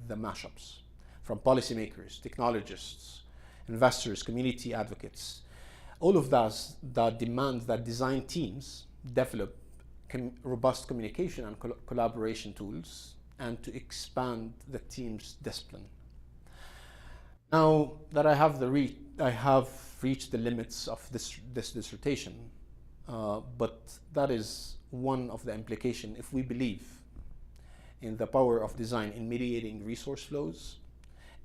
the mashups, from policymakers, technologists, investors, community advocates, all of that demand that design teams develop robust communication and collaboration tools and to expand the team's discipline. Now that I have reached the limits of this dissertation, but that is one of the implications if we believe in the power of design in mediating resource flows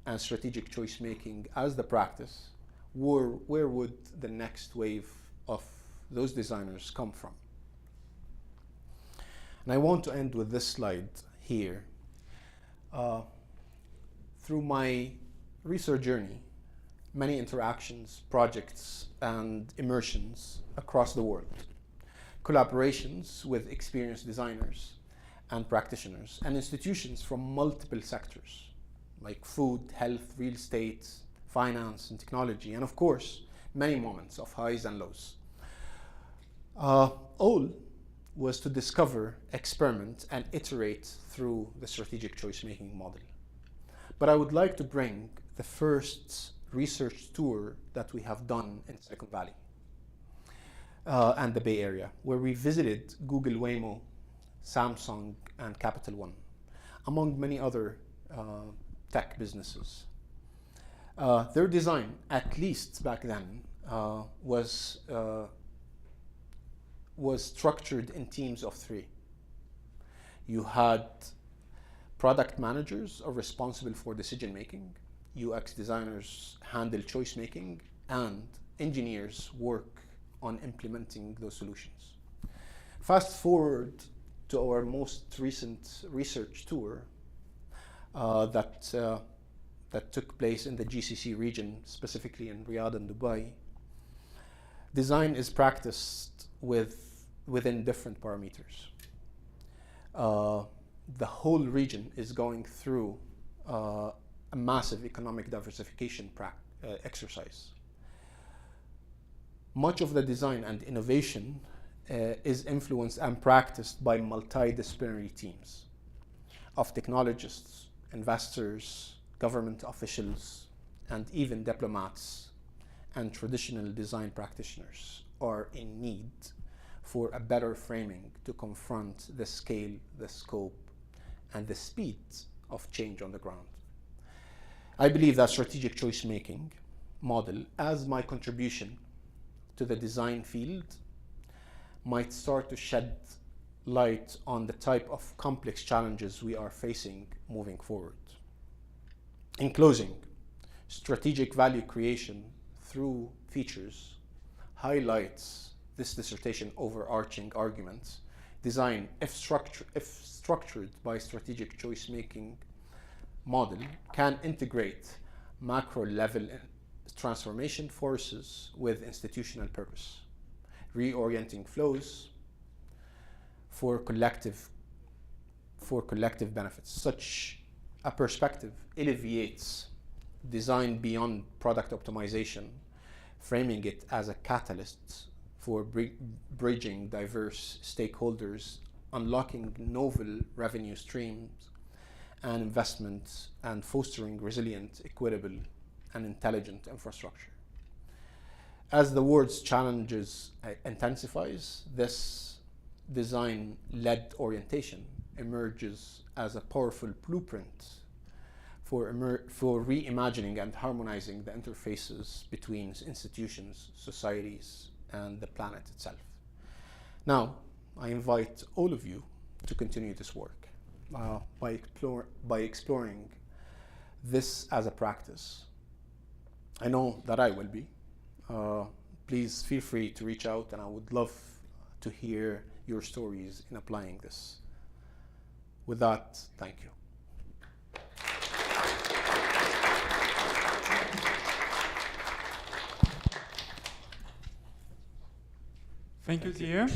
and strategic choice making as the practice. Where would the next wave of those designers come from? And I want to end with this slide here. Through my research journey, many interactions, projects, and immersions across the world, collaborations with experienced designers and practitioners, and institutions from multiple sectors, like food, health, real estate, finance, and technology, and of course, many moments of highs and lows. All was to discover, experiment, and iterate through the strategic choice-making model. But I would like to bring the first research tour that we have done in Silicon Valley and the Bay Area, where we visited Google, Waymo, Samsung, and Capital One, among many other tech businesses. Their design, at least back then, was structured in teams of 3. You had product managers are responsible for decision making, UX designers handle choice making, and engineers work on implementing those solutions. Fast forward to our most recent research tour that took place in the GCC region, specifically in Riyadh and Dubai. Design is practiced within different parameters. The whole region is going through a massive economic diversification exercise. Much of the design and innovation is influenced and practiced by multidisciplinary teams of technologists, investors, government officials, and even diplomats and traditional design practitioners are in need for a better framing to confront the scale, the scope, and the speed of change on the ground. I believe that strategic choice-making model, as my contribution to the design field, might start to shed light on the type of complex challenges we are facing moving forward. In closing, strategic value creation through features highlights this dissertation overarching argument. Design, if structured by strategic choice making model, can integrate macro level transformation forces with institutional purpose, reorienting flows for collective benefits. Such a perspective alleviates design beyond product optimization, framing it as a catalyst for bridging diverse stakeholders, unlocking novel revenue streams and investments, and fostering resilient, equitable, and intelligent infrastructure. As the world's challenges intensifies, this design-led orientation emerges as a powerful blueprint for reimagining and harmonizing the interfaces between institutions, societies, and the planet itself. Now, I invite all of you to continue this work by exploring this as a practice. I know that I will be. Please feel free to reach out, and I would love to hear your stories in applying this. With that, thank you. Thank you, Deaa.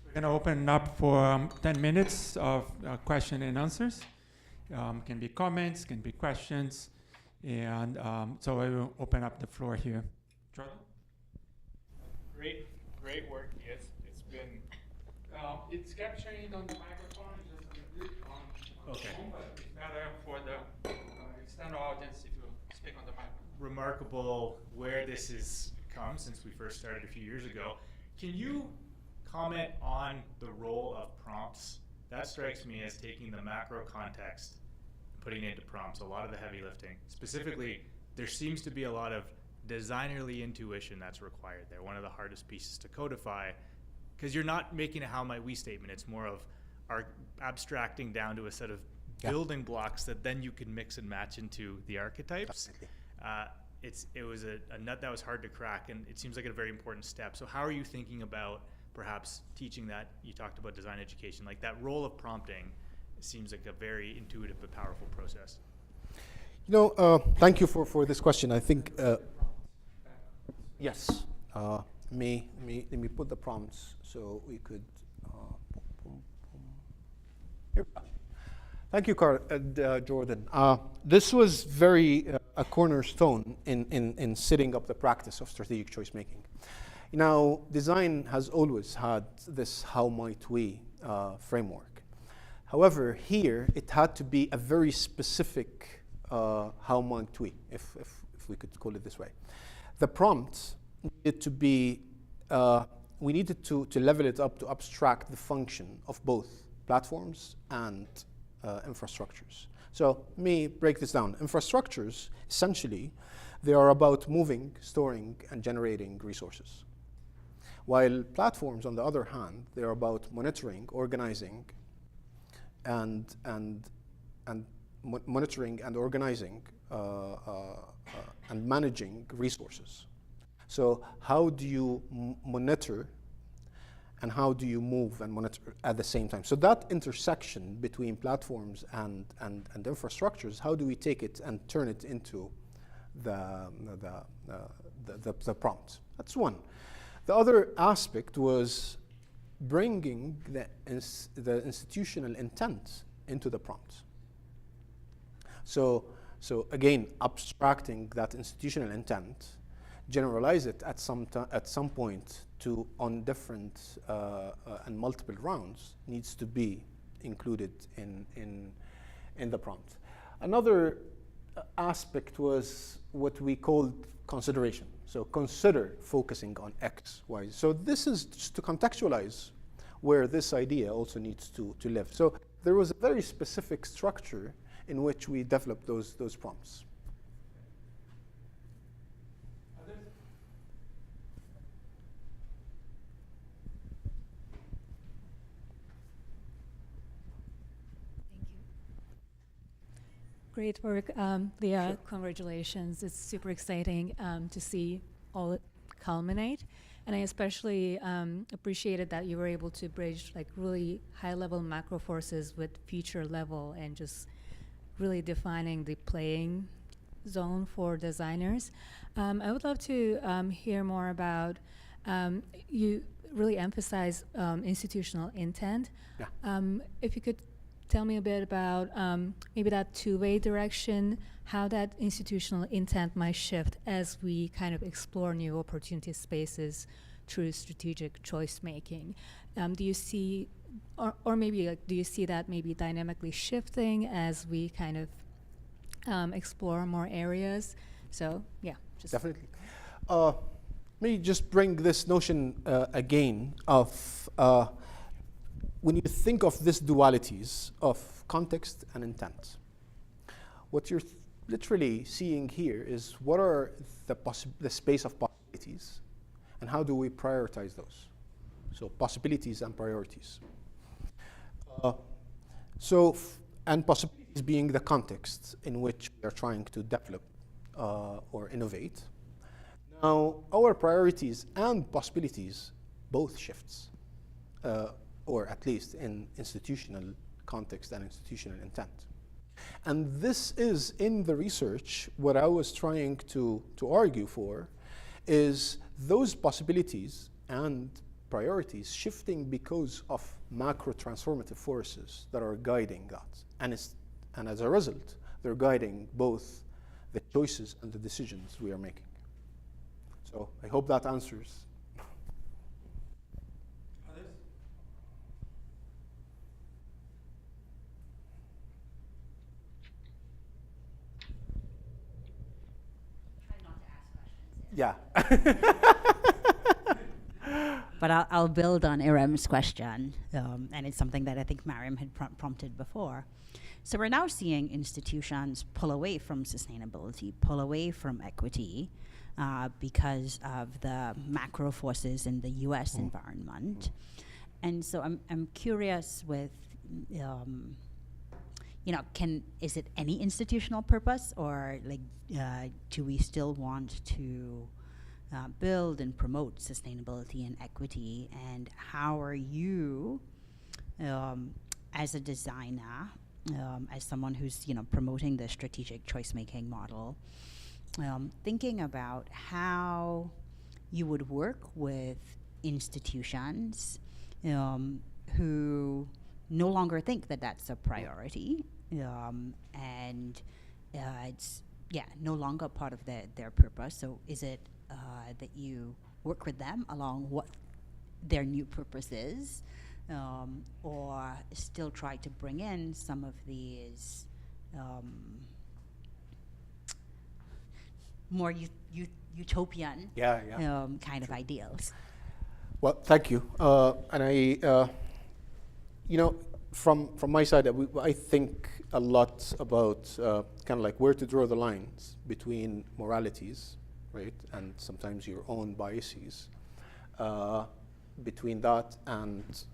We're going to open up for 10 minutes of question and answers. Can be comments, can be questions. And so I will open up the floor here. Jordan? Great work, yes. It's been... it's capturing on the microphone, just a bit on Okay. the phone, but it's better for the external audience if you speak on the microphone. Remarkable where this has come since we first started a few years ago. Can you comment on the role of prompts? That strikes me as taking the macro context, putting it into prompts, a lot of the heavy lifting. Specifically, there seems to be a lot of designerly intuition that's required there. One of the hardest pieces to codify, because you're not making a how might we statement, it's more of abstracting down to a set of building blocks that then you can mix and match into the archetypes. It was a nut that was hard to crack, and it seems like a very important step. So how are you thinking about perhaps teaching that? You talked about design education, like that role of prompting seems like a very intuitive but powerful process. You know, thank you for this question. I think, yes, let me put the prompts so we could, here. Thank you, Jordan. This was very a cornerstone in setting up the practice of strategic choice making. Now, design has always had this how might we framework. However, here it had to be a very specific how might we, if we could call it this way. The prompt needed to be, we needed to level it up to abstract the function of both platforms and infrastructures. So let me break this down. Infrastructures, essentially, they are about moving, storing, and generating resources. While platforms, on the other hand, they are about monitoring, organizing, and managing resources. So how do you monitor and how do you move and monitor at the same time? So that intersection between platforms and infrastructures, how do we take it and turn it into the prompt? That's one. The other aspect was bringing the institutional intent into the prompt. So again, abstracting that institutional intent, generalize it at some point to on different and multiple rounds needs to be included in the prompt. Another aspect was what we called consideration. So consider focusing on X, Y. So this is just to contextualize where this idea also needs to live. So there was a very specific structure in which we developed those prompts. Great work, Deaa. Congratulations. It's super exciting to see all it culminate. And I especially appreciated that you were able to bridge like really high-level macro forces with feature level and just really defining the playing zone for designers. I would love to hear more about, you really emphasize institutional intent. Yeah. If you could tell me a bit about maybe that two-way direction, how that institutional intent might shift as we kind of explore new opportunity spaces through strategic choice making. Do you see, or maybe like, do you see that maybe dynamically shifting as we kind of explore more areas? So yeah, just Definitely. Let me just bring this notion again of when you think of these dualities of context and intent, what you're literally seeing here is what are the space of possibilities and how do we prioritize those? So possibilities and priorities. And possibilities being the context in which we are trying to develop or innovate. Now, our priorities and possibilities both shifts, or at least in institutional context and institutional intent. And this is in the research, what I was trying to argue for is those possibilities and priorities shifting because of macro transformative forces that are guiding that. And as a result, they're guiding both the choices and the decisions we are making. So I hope that answers. Try not to ask questions. Yeah. But I'll build on Irem's question, and it's something that I think Mariam had prompted before. So we're now seeing institutions pull away from sustainability, pull away from equity, because of the macro forces in the U.S. environment. And so I'm curious with, is it any institutional purpose, or like, do we still want to build and promote sustainability and equity? And how are you, as a designer, as someone who's promoting the strategic choice-making model, thinking about how you would work with institutions who no longer think that that's a priority, and it's no longer part of their purpose. So is it that you work with them along what their new purpose is, or still try to bring in some of these more utopian kind of ideals? Well, thank you. And I, from my side, I think a lot about kind of like where to draw the lines between moralities, right, and sometimes your own biases, between that and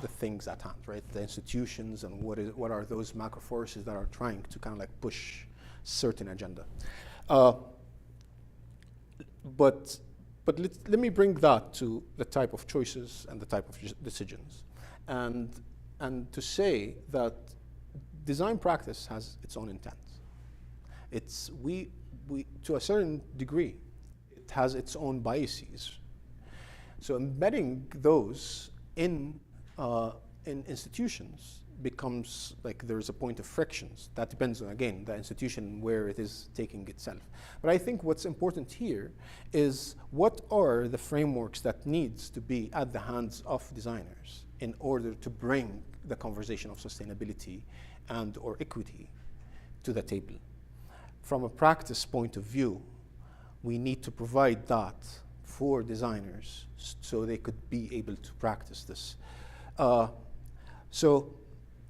the things at hand, right, the institutions, and what are those macro forces that are trying to kind of like push certain agenda. But let me bring that to the type of choices and the type of decisions, and to say that design practice has its own intent. It's we to a certain degree, it has its own biases. So embedding those in institutions becomes like there's a point of frictions. That depends on, again, the institution where it is taking itself. But I think what's important here is what are the frameworks that needs to be at the hands of designers in order to bring the conversation of sustainability and or equity to the table. From a practice point of view, we need to provide that for designers so they could be able to practice this. So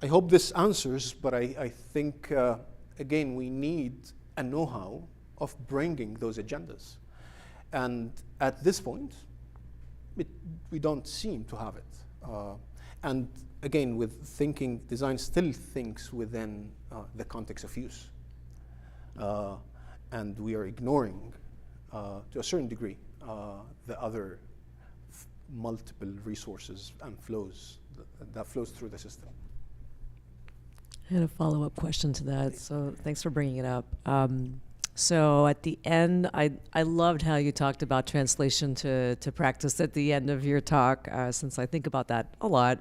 I hope this answers, but I think, again, we need a know-how of bringing those agendas. And at this point, we don't seem to have it. and again, with thinking, design still thinks within the context of use. And we are ignoring, to a certain degree, the other multiple resources and flows that flows through the system. I had a follow-up question to that, so thanks for bringing it up. So at the end, I loved how you talked about translation to practice at the end of your talk, since I think about that a lot.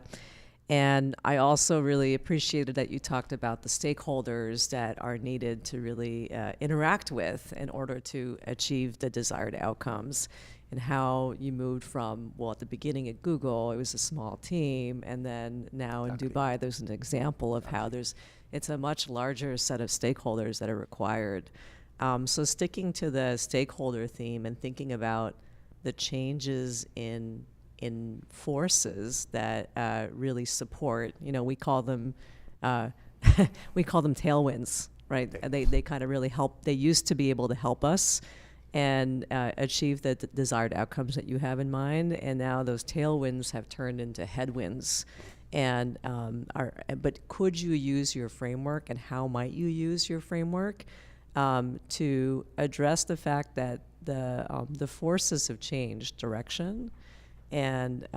And I also really appreciated that you talked about the stakeholders that are needed to really interact with in order to achieve the desired outcomes, and how you moved from, well, at the beginning at Google, it was a small team, and then now in Dubai, there's an example of how it's a much larger set of stakeholders that are required. So sticking to the stakeholder theme and thinking about the changes in forces that really support, we call them tailwinds, right? They kind of really help. They used to be able to help us and achieve the desired outcomes that you have in mind, and now those tailwinds have turned into headwinds. And but could you use your framework, and how might you use your framework to address the fact that the forces have changed direction, and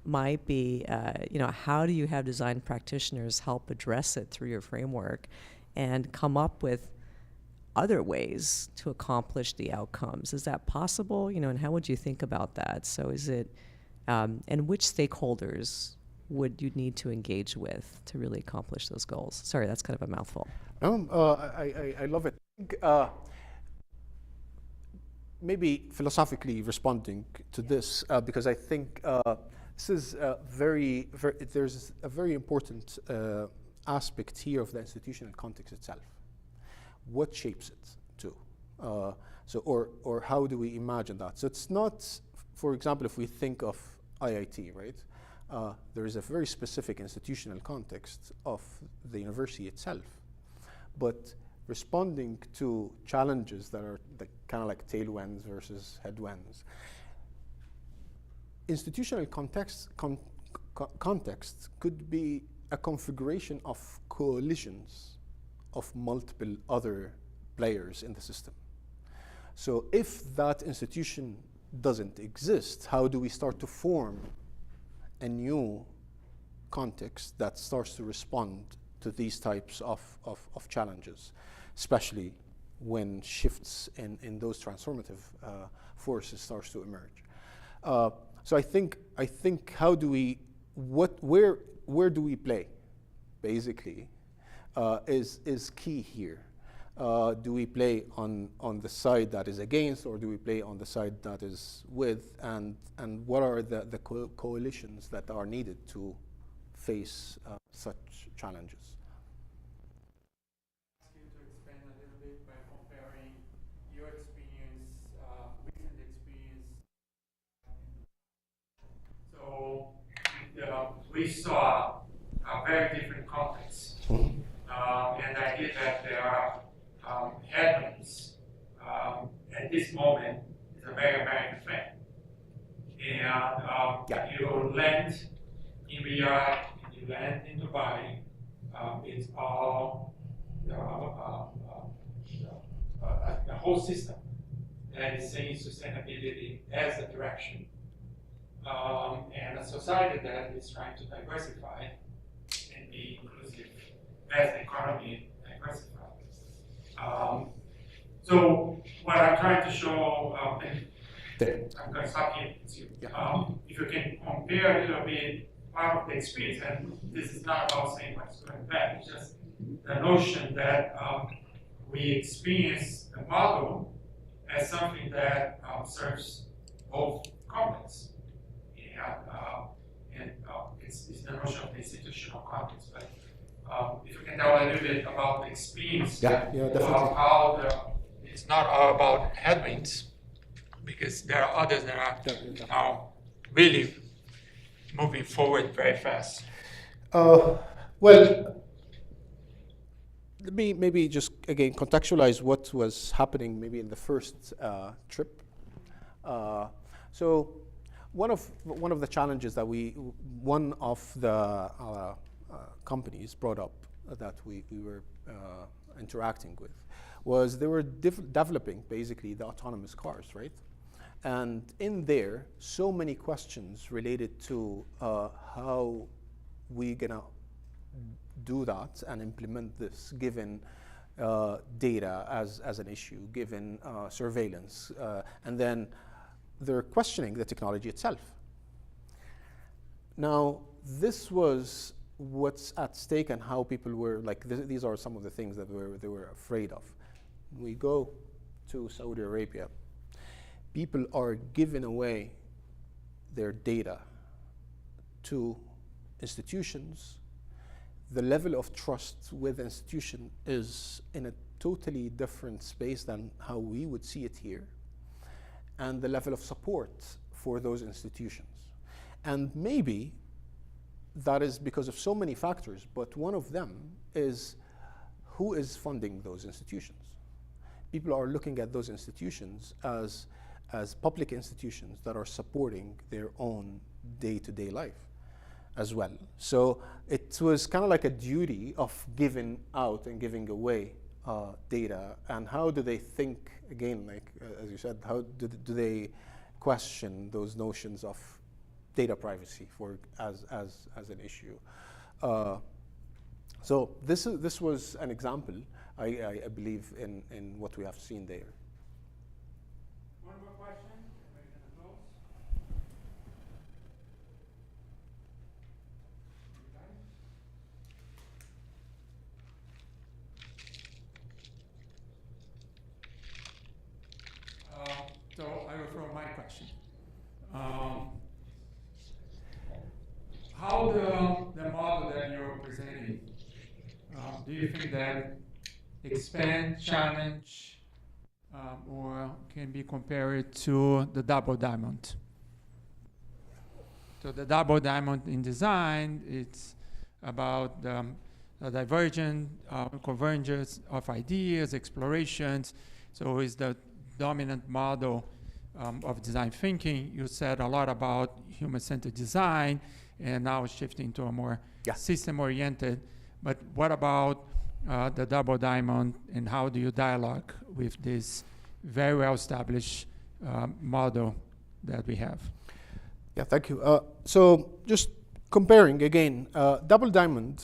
might be, how do you have design practitioners help address it through your framework and come up with other ways to accomplish the outcomes? Is that possible? And how would you think about that? So is it, and which stakeholders would you need to engage with to really accomplish those goals? Sorry, that's kind of a mouthful. I love it. Maybe philosophically responding to this, because I think this is there's a very important aspect here of the institutional context itself. What shapes it too? Or how do we imagine that? So it's not, for example, if we think of IIT, right? There is a very specific institutional context of the university itself, but responding to challenges that are kind of like tailwinds versus headwinds. Institutional context could be a configuration of coalitions of multiple other players in the system. So if that institution doesn't exist, how do we start to form a new context that starts to respond to these types of challenges, especially when shifts in those transformative forces starts to emerge? So I think how do we, where do we play, basically, is key here. Do we play on the side that is against, or do we play on the side that is with, and what are the coalitions that are needed to face such challenges? Ask you to expand a little bit by comparing your experience, recent experience. So we saw a very different context, and the idea that there are headwinds at this moment is a very American thing. And you land in Riyadh, you land in Dubai, it's all a whole system that is saying sustainability as a direction. And a society that is trying to diversify and be inclusive as the economy diversifies. So what I'm trying to show, and I'm going to stop here. If you can compare a little bit part of the experience, and this is not about saying what's good and bad, it's just the notion that we experience the model as something that serves both companies. And it's the notion of the institutional context. But if you can tell a little bit about the experience of how it's not all about headwinds, because there are others that are now really moving forward very fast. Well, let me maybe just again contextualize what was happening maybe in the first trip. So one of the challenges that one of the companies brought up that we were interacting with was they were developing basically the autonomous cars, right? And in there, so many questions related to how we gonna do that and implement this, given data as an issue, given surveillance, and then they're questioning the technology itself. Now, this was what's at stake and how people were like. These are some of the things that they were afraid of. We go to Saudi Arabia. People are giving away their data to institutions. The level of trust with the institution is in a totally different space than how we would see it here, and the level of support for those institutions. And maybe that is because of so many factors, but one of them is who is funding those institutions. People are looking at those institutions as public institutions that are supporting their own day-to-day life as well. So it was kind of like a duty of giving out and giving away data. And how do they think, again, like as you said, how do they question those notions of data privacy as an issue? So this was an example, I believe, in what we have seen there. One more question. We're gonna close. So I will throw my question. How the model that you're presenting, do you think that expand, challenge, or can be compared to the double diamond? So the double diamond in design, it's about the divergent convergence of ideas, explorations. So it's the dominant model of design thinking. You said a lot about human-centered design, and now shifting to a more system-oriented. But what about the double diamond, and how do you dialogue with this very well-established model that we have? Yeah, thank you. So just comparing again, double diamond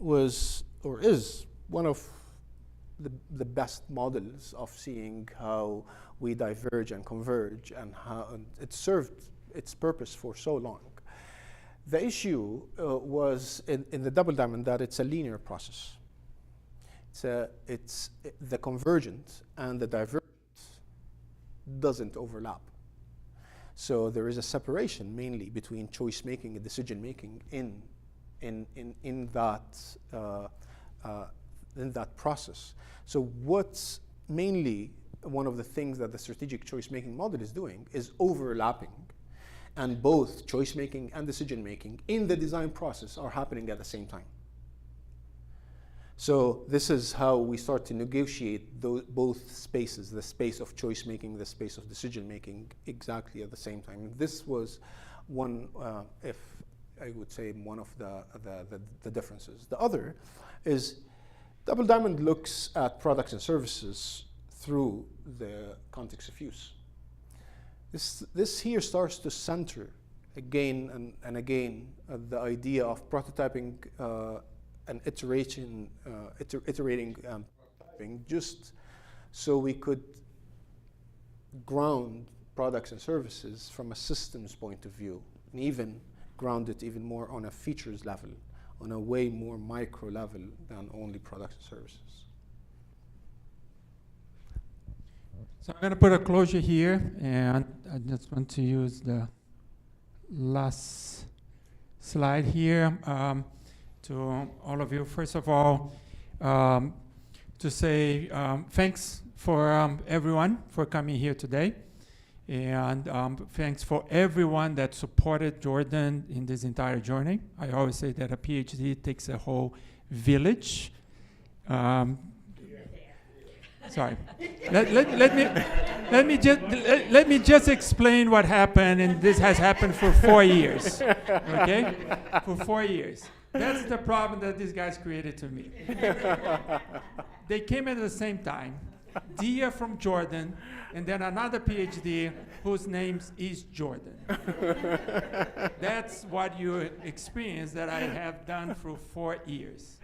was or is one of the best models of seeing how we diverge and converge, and how it served its purpose for so long. The issue was in the double diamond that it's a linear process. It's the convergent and the divergent doesn't overlap. So there is a separation mainly between choice making and decision making in that process. So what's mainly one of the things that the strategic choice making model is doing is overlapping, and both choice making and decision making in the design process are happening at the same time. So this is how we start to negotiate both spaces, the space of choice making, the space of decision making, exactly at the same time. This was one, if I would say, one of the differences. The other is Double Diamond looks at products and services through the context of use. This here starts to center again and again the idea of prototyping and iterating prototyping, just so we could ground products and services from a systems point of view, and even ground it even more on a features level, on a way more micro level than only products and services. So I'm going to put a closure here, and I just want to use the last slide here to all of you. First of all, to say thanks for everyone for coming here today, and thanks for everyone that supported Jordan in this entire journey. I always say that a PhD takes a whole village. Sorry. Let me just explain what happened, and this has happened for 4 years. Okay? For 4 years. That's the problem that these guys created to me. They came at the same time. Deaa from Jordan, and then another PhD whose name is Jordan. That's what you experience that I have done for 4 years.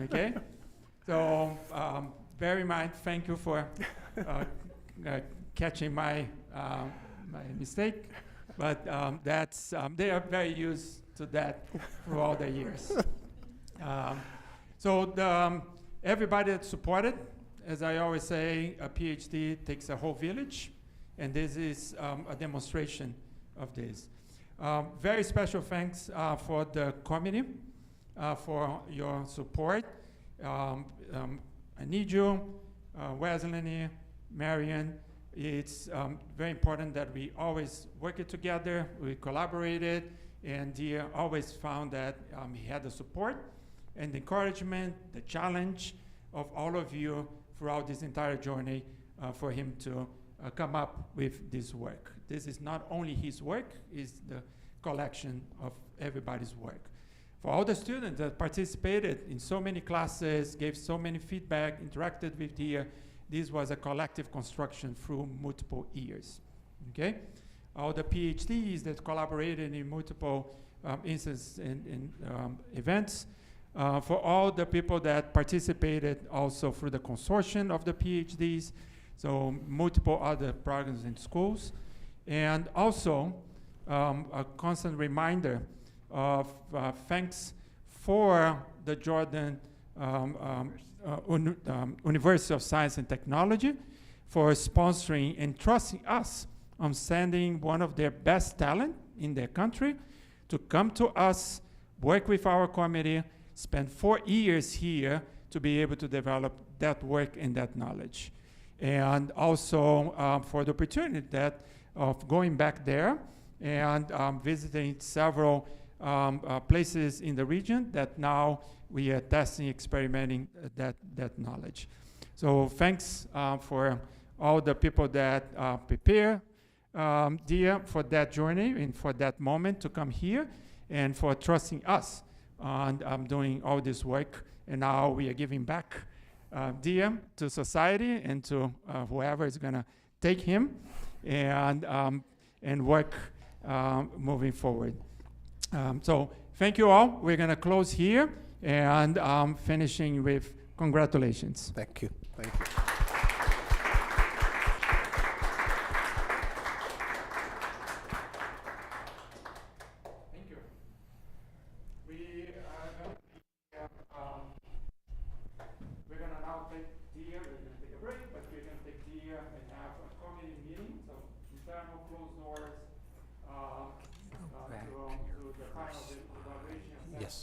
Okay? So, bear in mind, thank you for catching my mistake. But they are very used to that for all the years. Everybody that supported, as I always say, a PhD takes a whole village, and this is a demonstration of this. Very special thanks for the committee for your support. I need you, Wesley, Marian. It's very important that we always work it together, we collaborated, and Deaa always found that he had the support and the encouragement, the challenge of all of you throughout this entire journey for him to come up with this work. This is not only his work, it's the collection of everybody's work. For all the students that participated in so many classes, gave so many feedback, interacted with Deaa, this was a collective construction through multiple years, okay? All the PhDs that collaborated in multiple instances and events, for all the people that participated also through the consortium of the PhDs, so multiple other programs in schools, and also a constant reminder of thanks for the Jordan University of Science and Technology for sponsoring and trusting us on sending one of their best talent in their country to come to us, work with our committee, spend 4 years here to be able to develop that work and that knowledge. And also for the opportunity of going back there and visiting several places in the region that now we are testing, experimenting that knowledge. So thanks for all the people that prepare Deaa for that journey and for that moment to come here, and for trusting us on doing all this work. And now we are giving back Deaa to society and to whoever is going to take him and work moving forward. So thank you all. We're going to close here and finishing with congratulations. Thank you. Thank you. Thank you. We're going to now take Deaa. We're going to take a break, but we're going to take Deaa and have a committee meeting. So internal closed doors to the final evaluation Yes.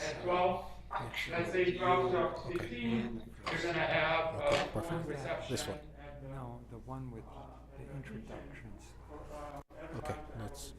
at 12. Let's say 12 to 15. We're going to have a food reception. This one. No, the one with the introductions. Okay, let's